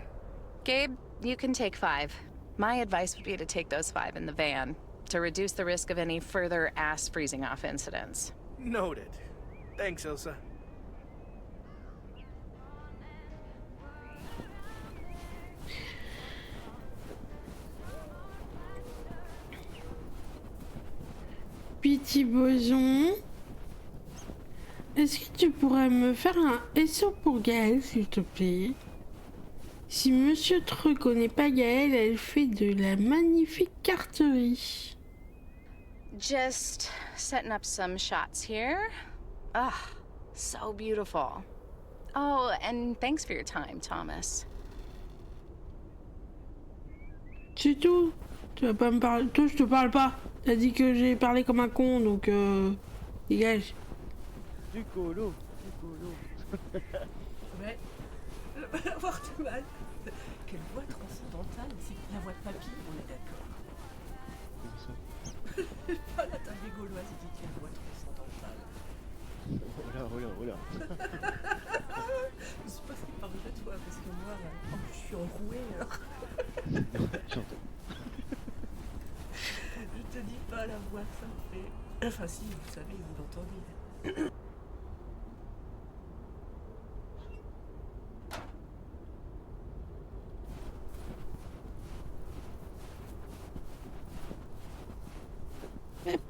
Gabe, you can take 5. My advice would be to take those 5 in the van, to reduce the risk of any further ass freezing off incidents. Noted. Thanks, Ilsa. Petit boson, est-ce que tu pourrais me faire un SO pour Gaëlle, s'il te plaît? Si Monsieur te reconnaît pas Gaëlle, elle fait de la magnifique carterie. Just setting up some shots here. Ah, so beautiful. Oh, and thanks for your time, Thomas. C'est tout. Tu vas pas me parler. Toi, je te parle pas. T'as dit que j'ai parlé comme un con, donc dégage. Du colo. Ouais. Je vais avoir du mal. Quelle voix transcendantale, c'est la voix de papy, on est d'accord. Pas la taille gauloise, il dit quelle voix transcendantale. Oh là. Je sais pas ce qu'il parle de toi, parce que moi, je suis enrouée. J'entends. Je te dis pas la voix que ça me fait. Enfin si, vous savez, vous l'entendez.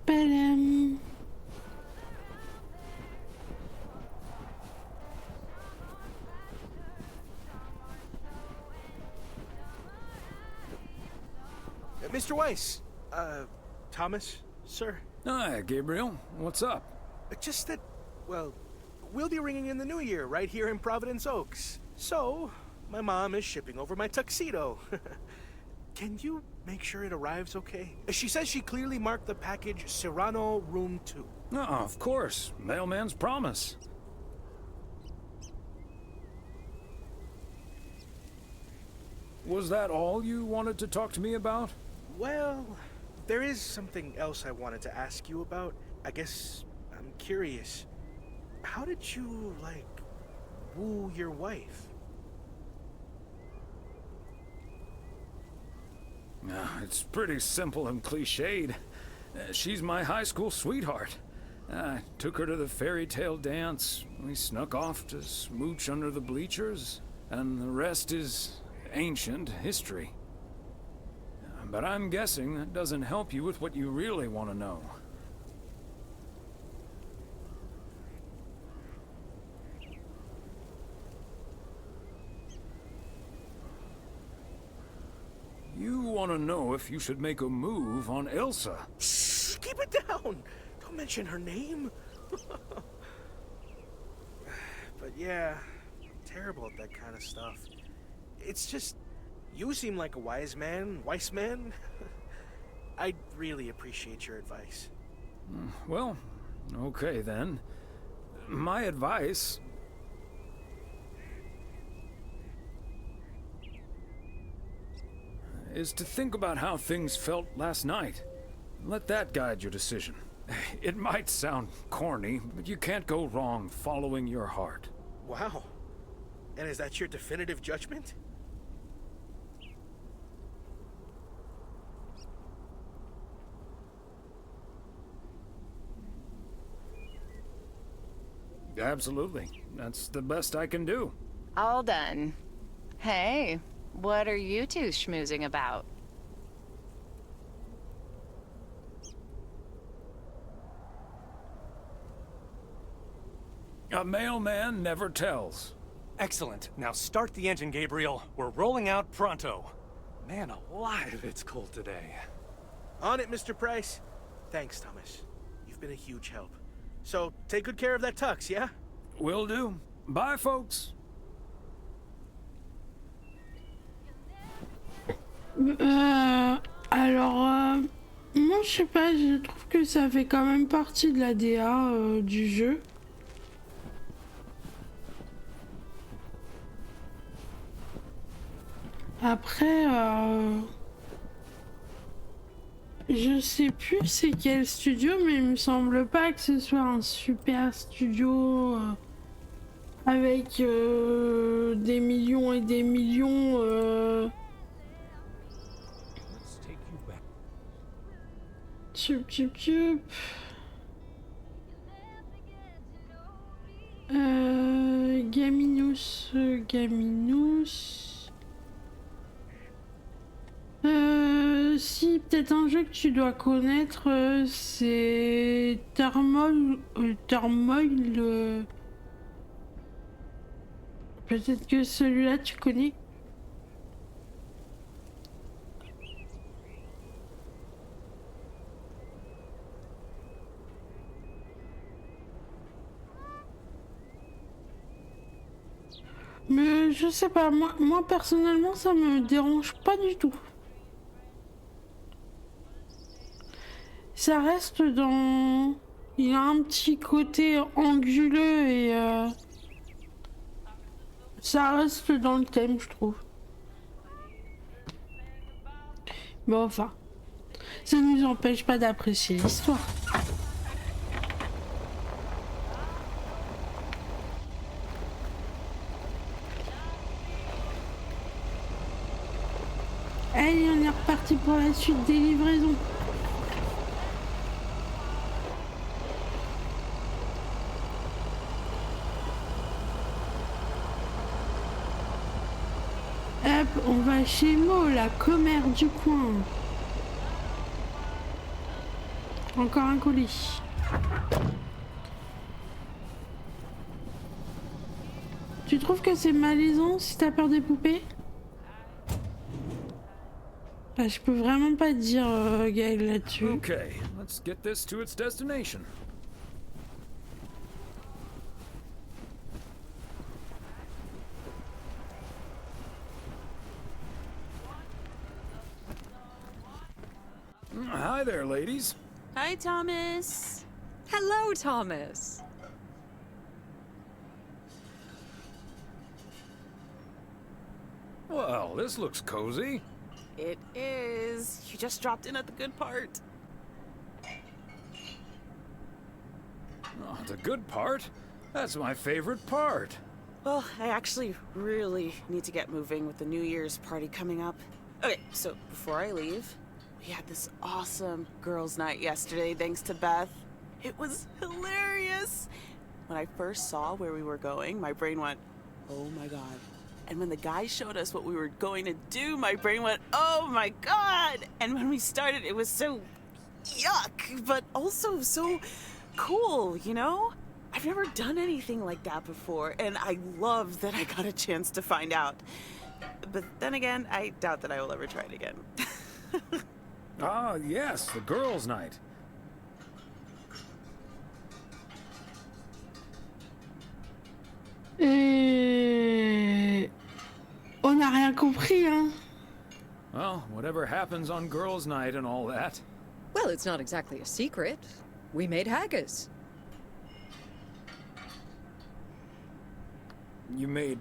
Padam. Mr. Weiss, Thomas, sir. Hi, Gabriel. What's up? Just that, well, we'll be ringing in the new year right here in Providence Oaks. So, my mom is shipping over my tuxedo. Can you make sure it arrives okay? She says she clearly marked the package Serrano Room 2. Oh, of course. Mailman's promise. Was that all you wanted to talk to me about? Well, there is something else I wanted to ask you about. I guess I'm curious. How did you, like, woo your wife? It's pretty simple and cliched. She's my high school sweetheart. I took her to the fairy tale dance. We snuck off to smooch under the bleachers, and the rest is ancient history. But I'm guessing that doesn't help you with what you really want to know. You want to know if you should make a move on Elsa. Shh, keep it down. Don't mention her name. But yeah, I'm terrible at that kind of stuff. It's just, you seem like a Weiss man. I'd really appreciate your advice. Well, okay then. My advice... is to think about how things felt last night. Let that guide your decision. It might sound corny, but you can't go wrong following your heart. Wow. And is that your definitive judgment? Absolutely. That's the best I can do. All done. Hey, what are you two schmoozing about? A mailman never tells. Excellent. Now start the engine, Gabriel. We're rolling out pronto. Man alive, it's cold today. On it, Mr. Price. Thanks, Thomas. You've been a huge help. So, take good care of that tux, yeah? Will do. Bye, folks. Alors, moi je sais pas, je trouve que ça fait quand même partie de la DA du jeu. Après, je sais plus c'est quel studio, mais il me semble pas que ce soit un super studio avec des millions et des millions. Tchup tchup tchup. Gaminous. Si, peut-être un jeu que tu dois connaître, c'est Turmoil. Peut-être que celui-là tu connais. Mais je sais pas, moi personnellement ça me dérange pas du tout. Ça reste dans... Il a un petit côté anguleux et ça reste dans le thème, je trouve. Mais enfin, ça ne nous empêche pas d'apprécier l'histoire. Allez, on est reparti pour la suite des livraisons. Hop, on va chez Mo, la commère du coin. Encore un colis. Tu trouves que c'est malaisant si t'as peur des poupées? Ah, je peux vraiment pas te dire Gaël là-dessus. Okay, let's get this to its destination. Hi there, ladies. Hi, Thomas. Hello, Thomas. Well, this looks cozy. It is. You just dropped in at the good part. Oh, the good part? That's my favorite part. Well, I actually really need to get moving with the New Year's party coming up. Okay, so before I leave, we had this awesome girls' night yesterday thanks to Beth. It was hilarious. When I first saw where we were going, my brain went, oh my god. And when the guy showed us what we were going to do, my brain went, oh my god! And when we started, it was so yuck, but also so cool, you know? I've never done anything like that before, and I love that I got a chance to find out. But then again, I doubt that I will ever try it again. Ah, yes, the girls' night. On n'a rien compris, hein? Well, whatever happens on girls' night and all that. Well, it's not exactly a secret. We made haggis. You made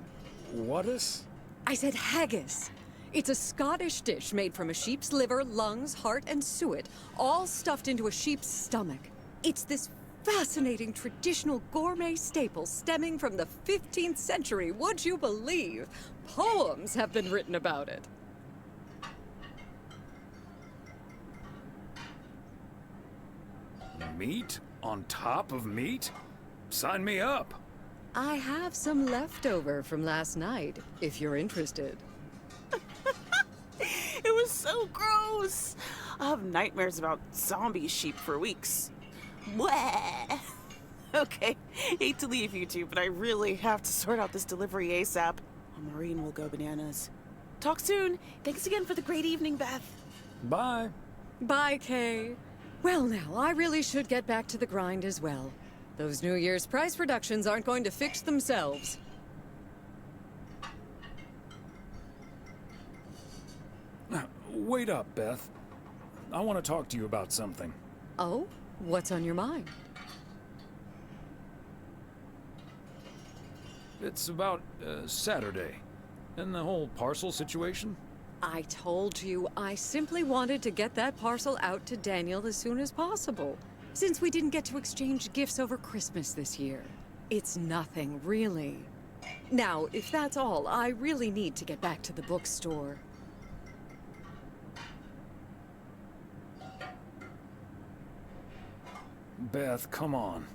what-us? I said haggis. It's a Scottish dish made from a sheep's liver, lungs, heart, and suet, all stuffed into a sheep's stomach. It's this fascinating traditional gourmet staple stemming from the 15th century, would you believe? Poems have been written about it. Meat on top of meat? Sign me up. I have some leftover from last night, if you're interested. It was so gross. I'll have nightmares about zombie sheep for weeks. Bleh. Okay, hate to leave you two, but I really have to sort out this delivery ASAP. Or Maureen will go bananas. Talk soon. Thanks again for the great evening, Beth. Bye. Bye, Kay. Well, now, I really should get back to the grind as well. Those New Year's price reductions aren't going to fix themselves. Wait up, Beth. I want to talk to you about something. Oh? What's on your mind? It's about Saturday and the whole parcel situation. I told you I simply wanted to get that parcel out to Daniel as soon as possible, since we didn't get to exchange gifts over Christmas this year. It's nothing, really. Now, if that's all, I really need to get back to the bookstore. Beth, come on.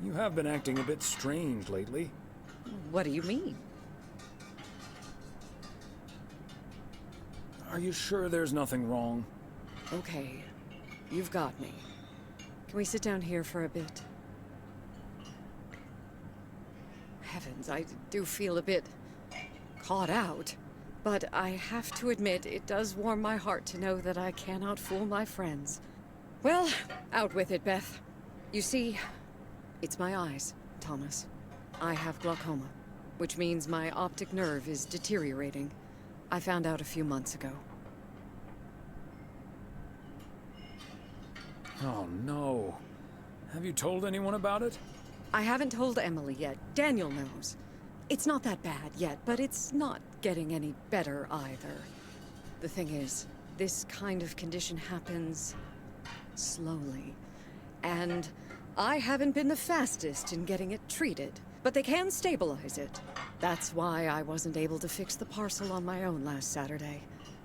You have been acting a bit strange lately. What do you mean? Are you sure there's nothing wrong? Okay, you've got me. Can we sit down here for a bit? Heavens, I do feel a bit caught out. But I have to admit, it does warm my heart to know that I cannot fool my friends. Well, out with it, Beth. You see, it's my eyes, Thomas. I have glaucoma, which means my optic nerve is deteriorating. I found out a few months ago. Oh, no. Have you told anyone about it? I haven't told Emily yet. Daniel knows. It's not that bad yet, but it's not getting any better either. The thing is, this kind of condition happens slowly. And I haven't been the fastest in getting it treated, but they can stabilize it. That's why I wasn't able to fix the parcel on my own last Saturday.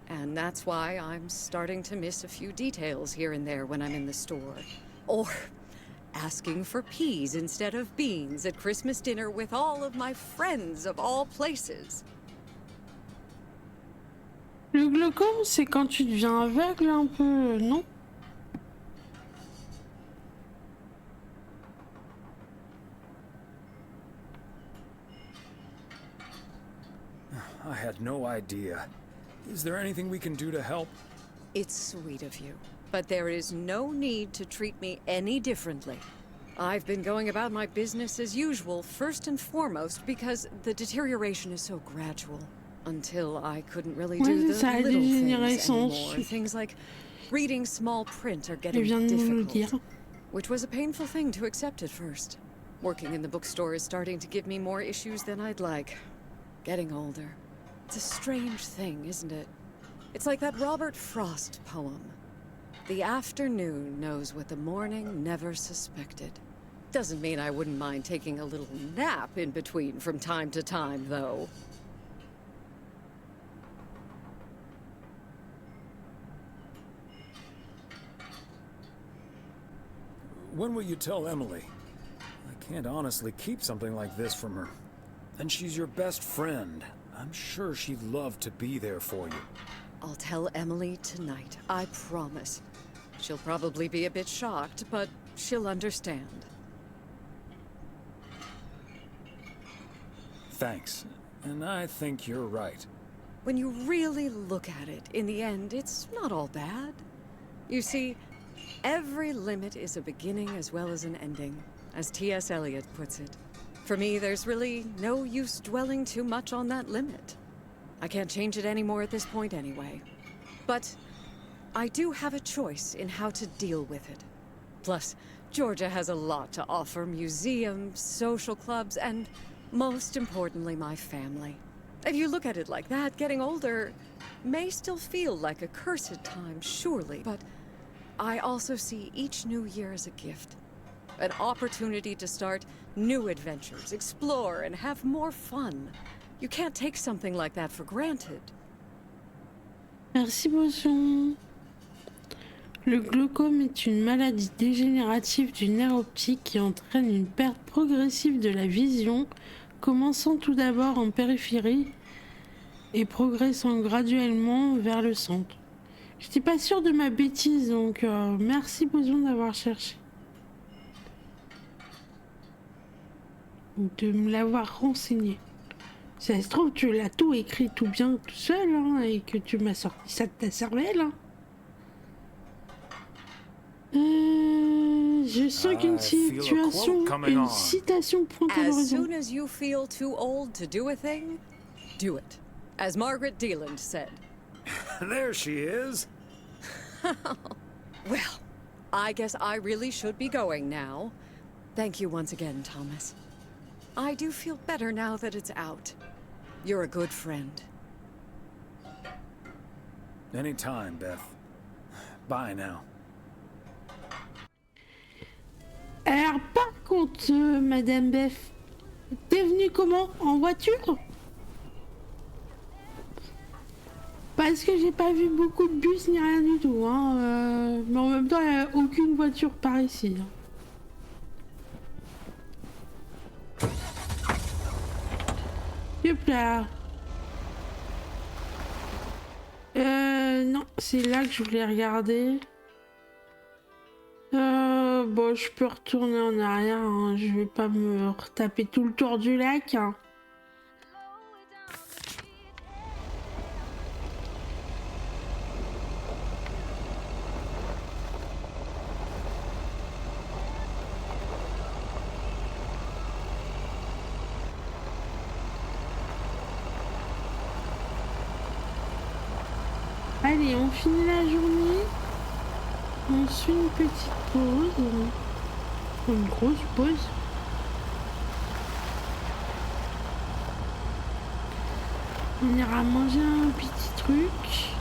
And that's why I'm starting to miss a few details here and there when I'm in the store. Or asking for peas instead of beans at Christmas dinner with all of my friends of all places. Le glaucome, c'est quand tu deviens aveugle un peu, non? I had no idea. Is there anything we can do to help? It's sweet of you, but there is no need to treat me any differently. I've been going about my business as usual, first and foremost, because the deterioration is so gradual. Until I couldn't really do the little things anymore. Things like reading small print are getting difficult, which was a painful thing to accept at first. Working in the bookstore is starting to give me more issues than I'd like. Getting older. It's a strange thing, isn't it? It's like that Robert Frost poem. The afternoon knows what the morning never suspected. Doesn't mean I wouldn't mind taking a little nap in between from time to time, though. When will you tell Emily? I can't honestly keep something like this from her. And she's your best friend. I'm sure she'd love to be there for you. I'll tell Emily tonight, I promise. She'll probably be a bit shocked, but she'll understand. Thanks. And I think you're right. When you really look at it, in the end, it's not all bad. You see, every limit is a beginning as well as an ending, as T.S. Eliot puts it. For me, there's really no use dwelling too much on that limit. I can't change it anymore at this point anyway. But I do have a choice in how to deal with it. Plus, Georgia has a lot to offer: museums, social clubs, and most importantly, my family. If you look at it like that, getting older may still feel like a cursed time, surely, but I also see each new year as a gift. An opportunity to start new adventures, explore, and have more fun. You can't take something like that for granted. Merci, Boson. Le glaucome est une maladie dégénérative du nerf optique qui entraîne une perte progressive de la vision, commençant tout d'abord en périphérie et progressant graduellement vers le centre. J'étais pas sûre de ma bêtise, donc merci, Boson, d'avoir cherché. de me l'avoir renseigné. Ça se trouve, tu l'as tout écrit tout bien tout seul, hein, et que tu m'as sorti ça de ta cervelle. Hein. Je sens qu'une situation, une citation pointe à l'horizon. As soon as you feel too old to do a thing, do it. As Margaret Deland said. There she is. Well, I guess I really should be going now. Thank you once again, Thomas. I do feel better now that it's out. You're a good friend. Anytime, Beth. Bye now. Alors, par contre, Madame Beth, t'es venue comment? En voiture? Parce que j'ai pas vu beaucoup de bus ni rien du tout, hein. Mais en même temps, il n'y a aucune voiture par ici. Hein. Hop là. Non, c'est là que je voulais regarder. Bon, je peux retourner en arrière, hein. Je vais pas me retaper tout le tour du lac. Hein. Allez, on finit la journée. On se fait une petite pause. Une grosse pause. On ira manger un petit truc.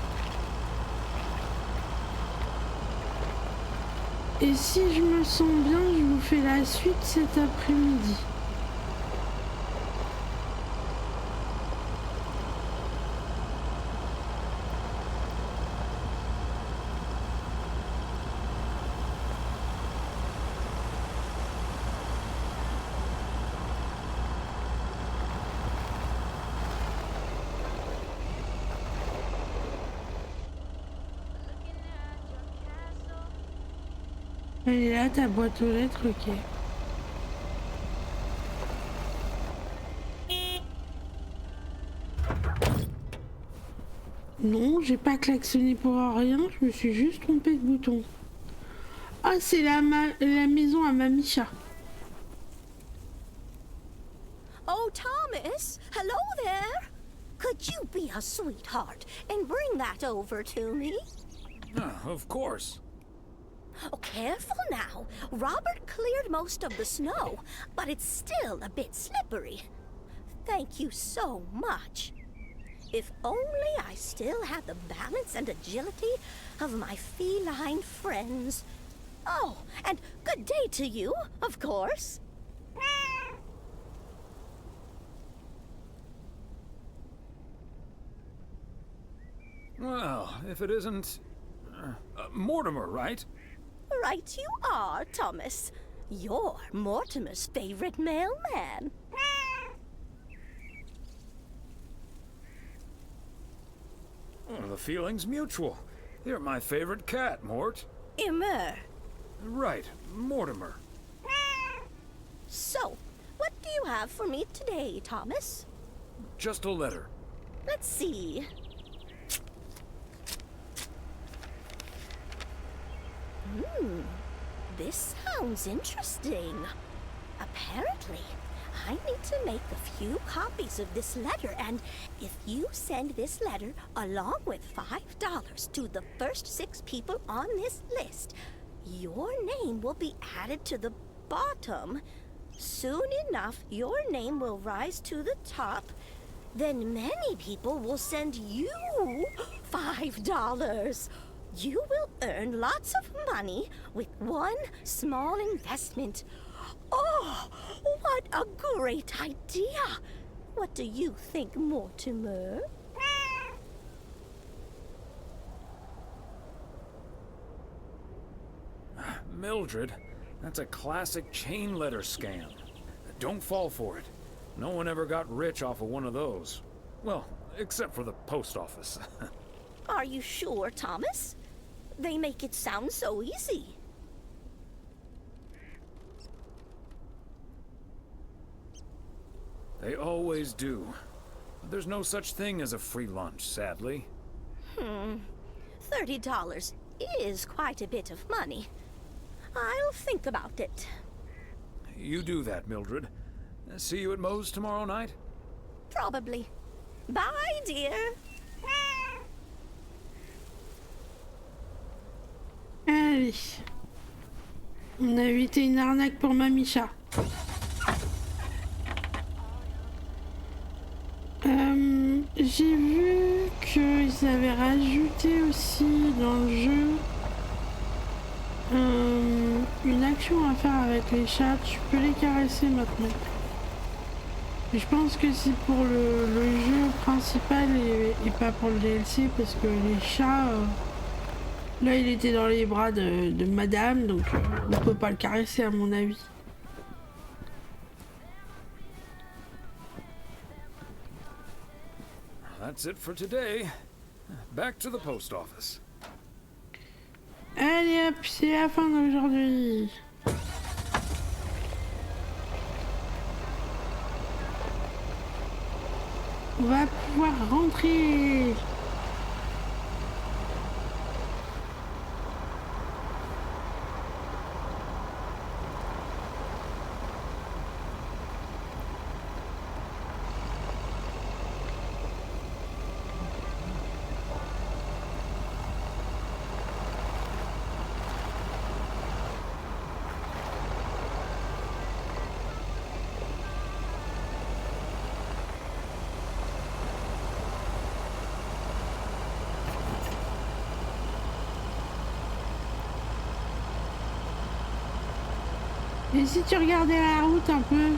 Et si je me sens bien, je vous fais la suite cet après-midi. Elle est là, ta boîte aux lettres, ok. Non, j'ai pas klaxonné pour rien, je me suis juste trompée de bouton. Ah, c'est la maison à Mamicha. Oh, Thomas, hello there. Could you be a sweetheart and bring that over to me? Of course. Oh, careful now. Robert cleared most of the snow, but it's still a bit slippery. Thank you so much. If only I still had the balance and agility of my feline friends. Oh, and good day to you, of course. Well, if it isn't... Mortimer, right? Right you are, Thomas. You're Mortimer's favorite mailman. Oh, the feeling's mutual. You're my favorite cat, Mort. Immer. Right, Mortimer. So, what do you have for me today, Thomas? Just a letter. Let's see. This sounds interesting. Apparently, I need to make a few copies of this letter, and if you send this letter along with $5 to the first 6 people on this list, your name will be added to the bottom. Soon enough, your name will rise to the top. Then many people will send you $5. You will earn lots of money with one small investment. Oh, what a great idea! What do you think, Mortimer? Mildred, that's a classic chain letter scam. Don't fall for it. No one ever got rich off of one of those. Well, except for the post office. Are you sure, Thomas? They make it sound so easy. They always do. There's no such thing as a free lunch, sadly. $30 is quite a bit of money. I'll think about it. You do that, Mildred. See you at Moe's tomorrow night? Probably. Bye, dear. Allez. On a évité une arnaque pour Mamicha. J'ai vu qu'ils avaient rajouté aussi dans le jeu une action à faire avec les chats. Tu peux les caresser maintenant. Et je pense que c'est pour le jeu principal et pas pour le DLC parce que les chats... là il était dans les bras de madame donc on peut pas le caresser à mon avis. That's it for today. Back to the post office. Allez hop, c'est la fin d'aujourd'hui. On va pouvoir rentrer. Et si tu regardais la route un peu?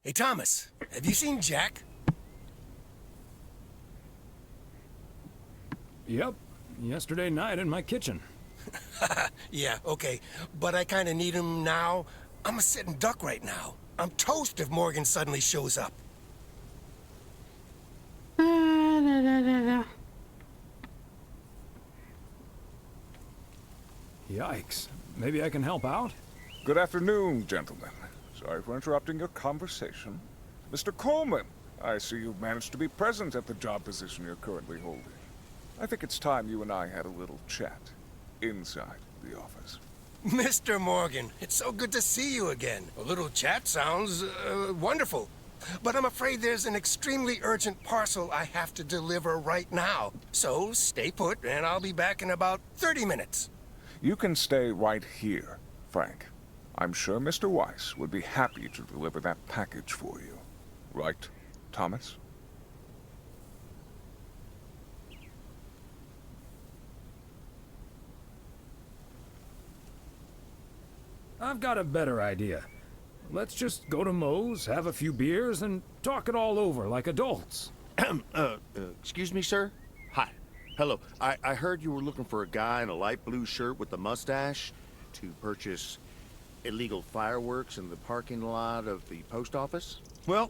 Hey, Thomas, have you seen Jack? Yep. Yesterday night in my kitchen. Yeah, okay. But I kind of need him now. I'm a sitting duck right now. I'm toast if Morgan suddenly shows up. Yikes. Maybe I can help out? Good afternoon, gentlemen. Sorry for interrupting your conversation. Mr. Coleman, I see you've managed to be present at the job position you're currently holding. I think it's time you and I had a little chat inside the office. Mr. Morgan, it's so good to see you again. A little chat sounds wonderful. But I'm afraid there's an extremely urgent parcel I have to deliver right now. So stay put, and I'll be back in about 30 minutes. You can stay right here, Frank. I'm sure Mr. Weiss would be happy to deliver that package for you. Right, Thomas? I've got a better idea. Let's just go to Moe's, have a few beers, and talk it all over like adults. Excuse me, sir? Hi. Hello. I heard you were looking for a guy in a light blue shirt with a mustache to purchase illegal fireworks in the parking lot of the post office? Well,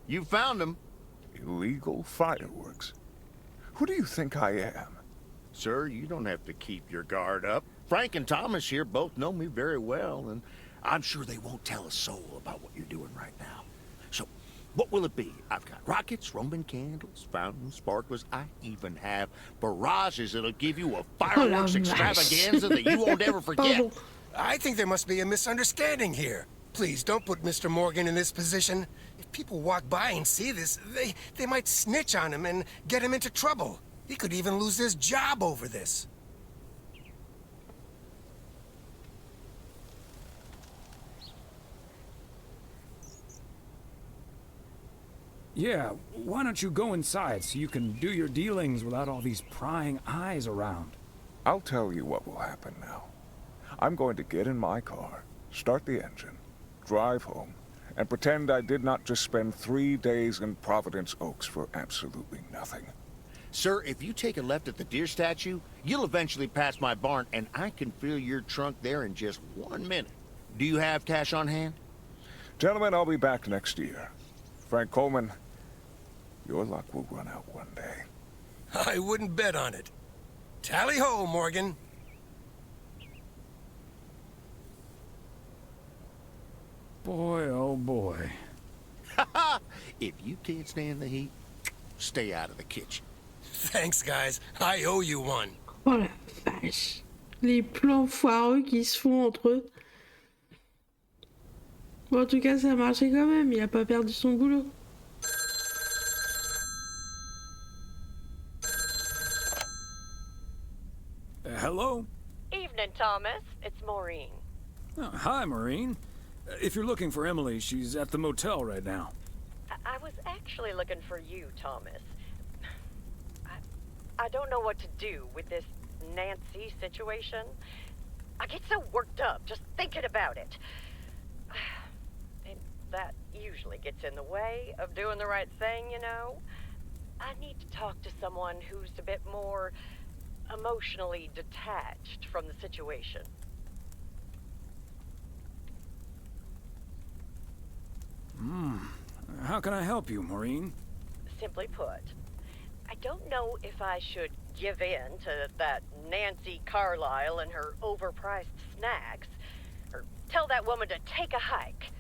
you found him. Illegal fireworks? Who do you think I am? Sir, you don't have to keep your guard up. Frank and Thomas here both know me very well, and I'm sure they won't tell a soul about what you're doing right now. So, what will it be? I've got rockets, Roman candles, fountains, sparklers. I even have barrages that'll give you a fireworks extravaganza that you won't ever forget. I think there must be a misunderstanding here. Please, don't put Mr. Morgan in this position. If people walk by and see this, they might snitch on him and get him into trouble. He could even lose his job over this. Yeah, why don't you go inside so you can do your dealings without all these prying eyes around? I'll tell you what will happen now. I'm going to get in my car, start the engine, drive home, and pretend I did not just spend 3 days in Providence Oaks for absolutely nothing. Sir, if you take a left at the deer statue, you'll eventually pass my barn, and I can fill your trunk there in just 1 minute. Do you have cash on hand? Gentlemen, I'll be back next year. Frank Coleman, your luck will run out one day. I wouldn't bet on it. Tally-ho, Morgan. Boy, oh boy. If you can't stand the heat, stay out of the kitchen. Thanks, guys. I owe you one. Oh la vache. Les plans foireux qui se font entre eux. Bon, en tout cas, ça a marché quand même. Il a pas perdu son boulot. Hello? Evening, Thomas. It's Maureen. Oh, hi, Maureen. If you're looking for Emily, she's at the motel right now. I was actually looking for you, Thomas. I don't know what to do with this Nancy situation. I get so worked up just thinking about it. And that usually gets in the way of doing the right thing, you know? I need to talk to someone who's a bit more emotionally detached from the situation. How can I help you, Maureen? Simply put, I don't know if I should give in to that Nancy Carlisle and her overpriced snacks, or tell that woman to take a hike.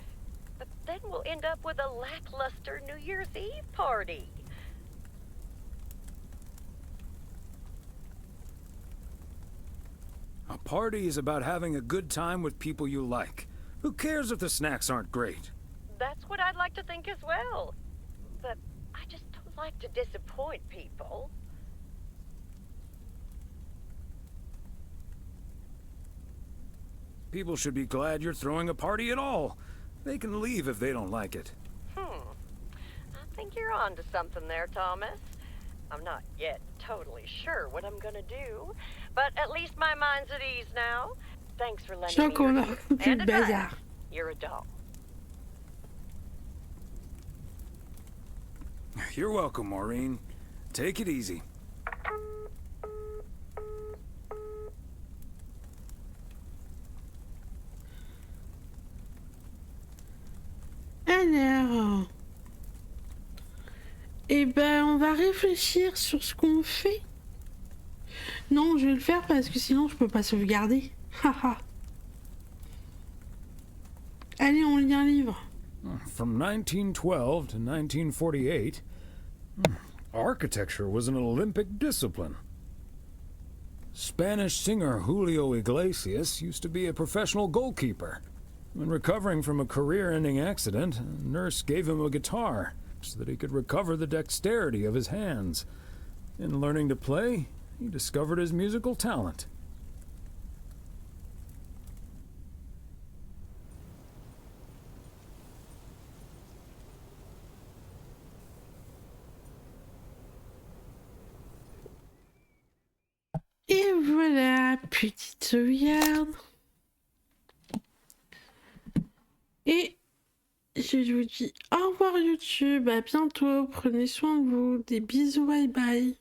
But then we'll end up with a lackluster New Year's Eve party. A party is about having a good time with people you like. Who cares if the snacks aren't great? That's what I'd like to think as well. But I just don't like to disappoint people. People should be glad you're throwing a party at all. They can leave if they don't like it. I think you're onto something there, Thomas. I'm not yet totally sure what I'm gonna do, but at least my mind's at ease now. Thanks for lending me your ear and advice. You're a doll. You're welcome, Maureen. Take it easy. Alors, eh ben, on va réfléchir sur ce qu'on fait. Non, je vais le faire parce que sinon je peux pas sauvegarder. Haha. Allez, on lit un livre. From 1912 to 1948, architecture was an Olympic discipline. Spanish singer Julio Iglesias used to be a professional goalkeeper. When recovering from a career-ending accident, a nurse gave him a guitar so that he could recover the dexterity of his hands. In learning to play, he discovered his musical talent. Et voilà, petite sauvegarde. Et je vous dis au revoir YouTube, à bientôt, prenez soin de vous, des bisous, bye bye.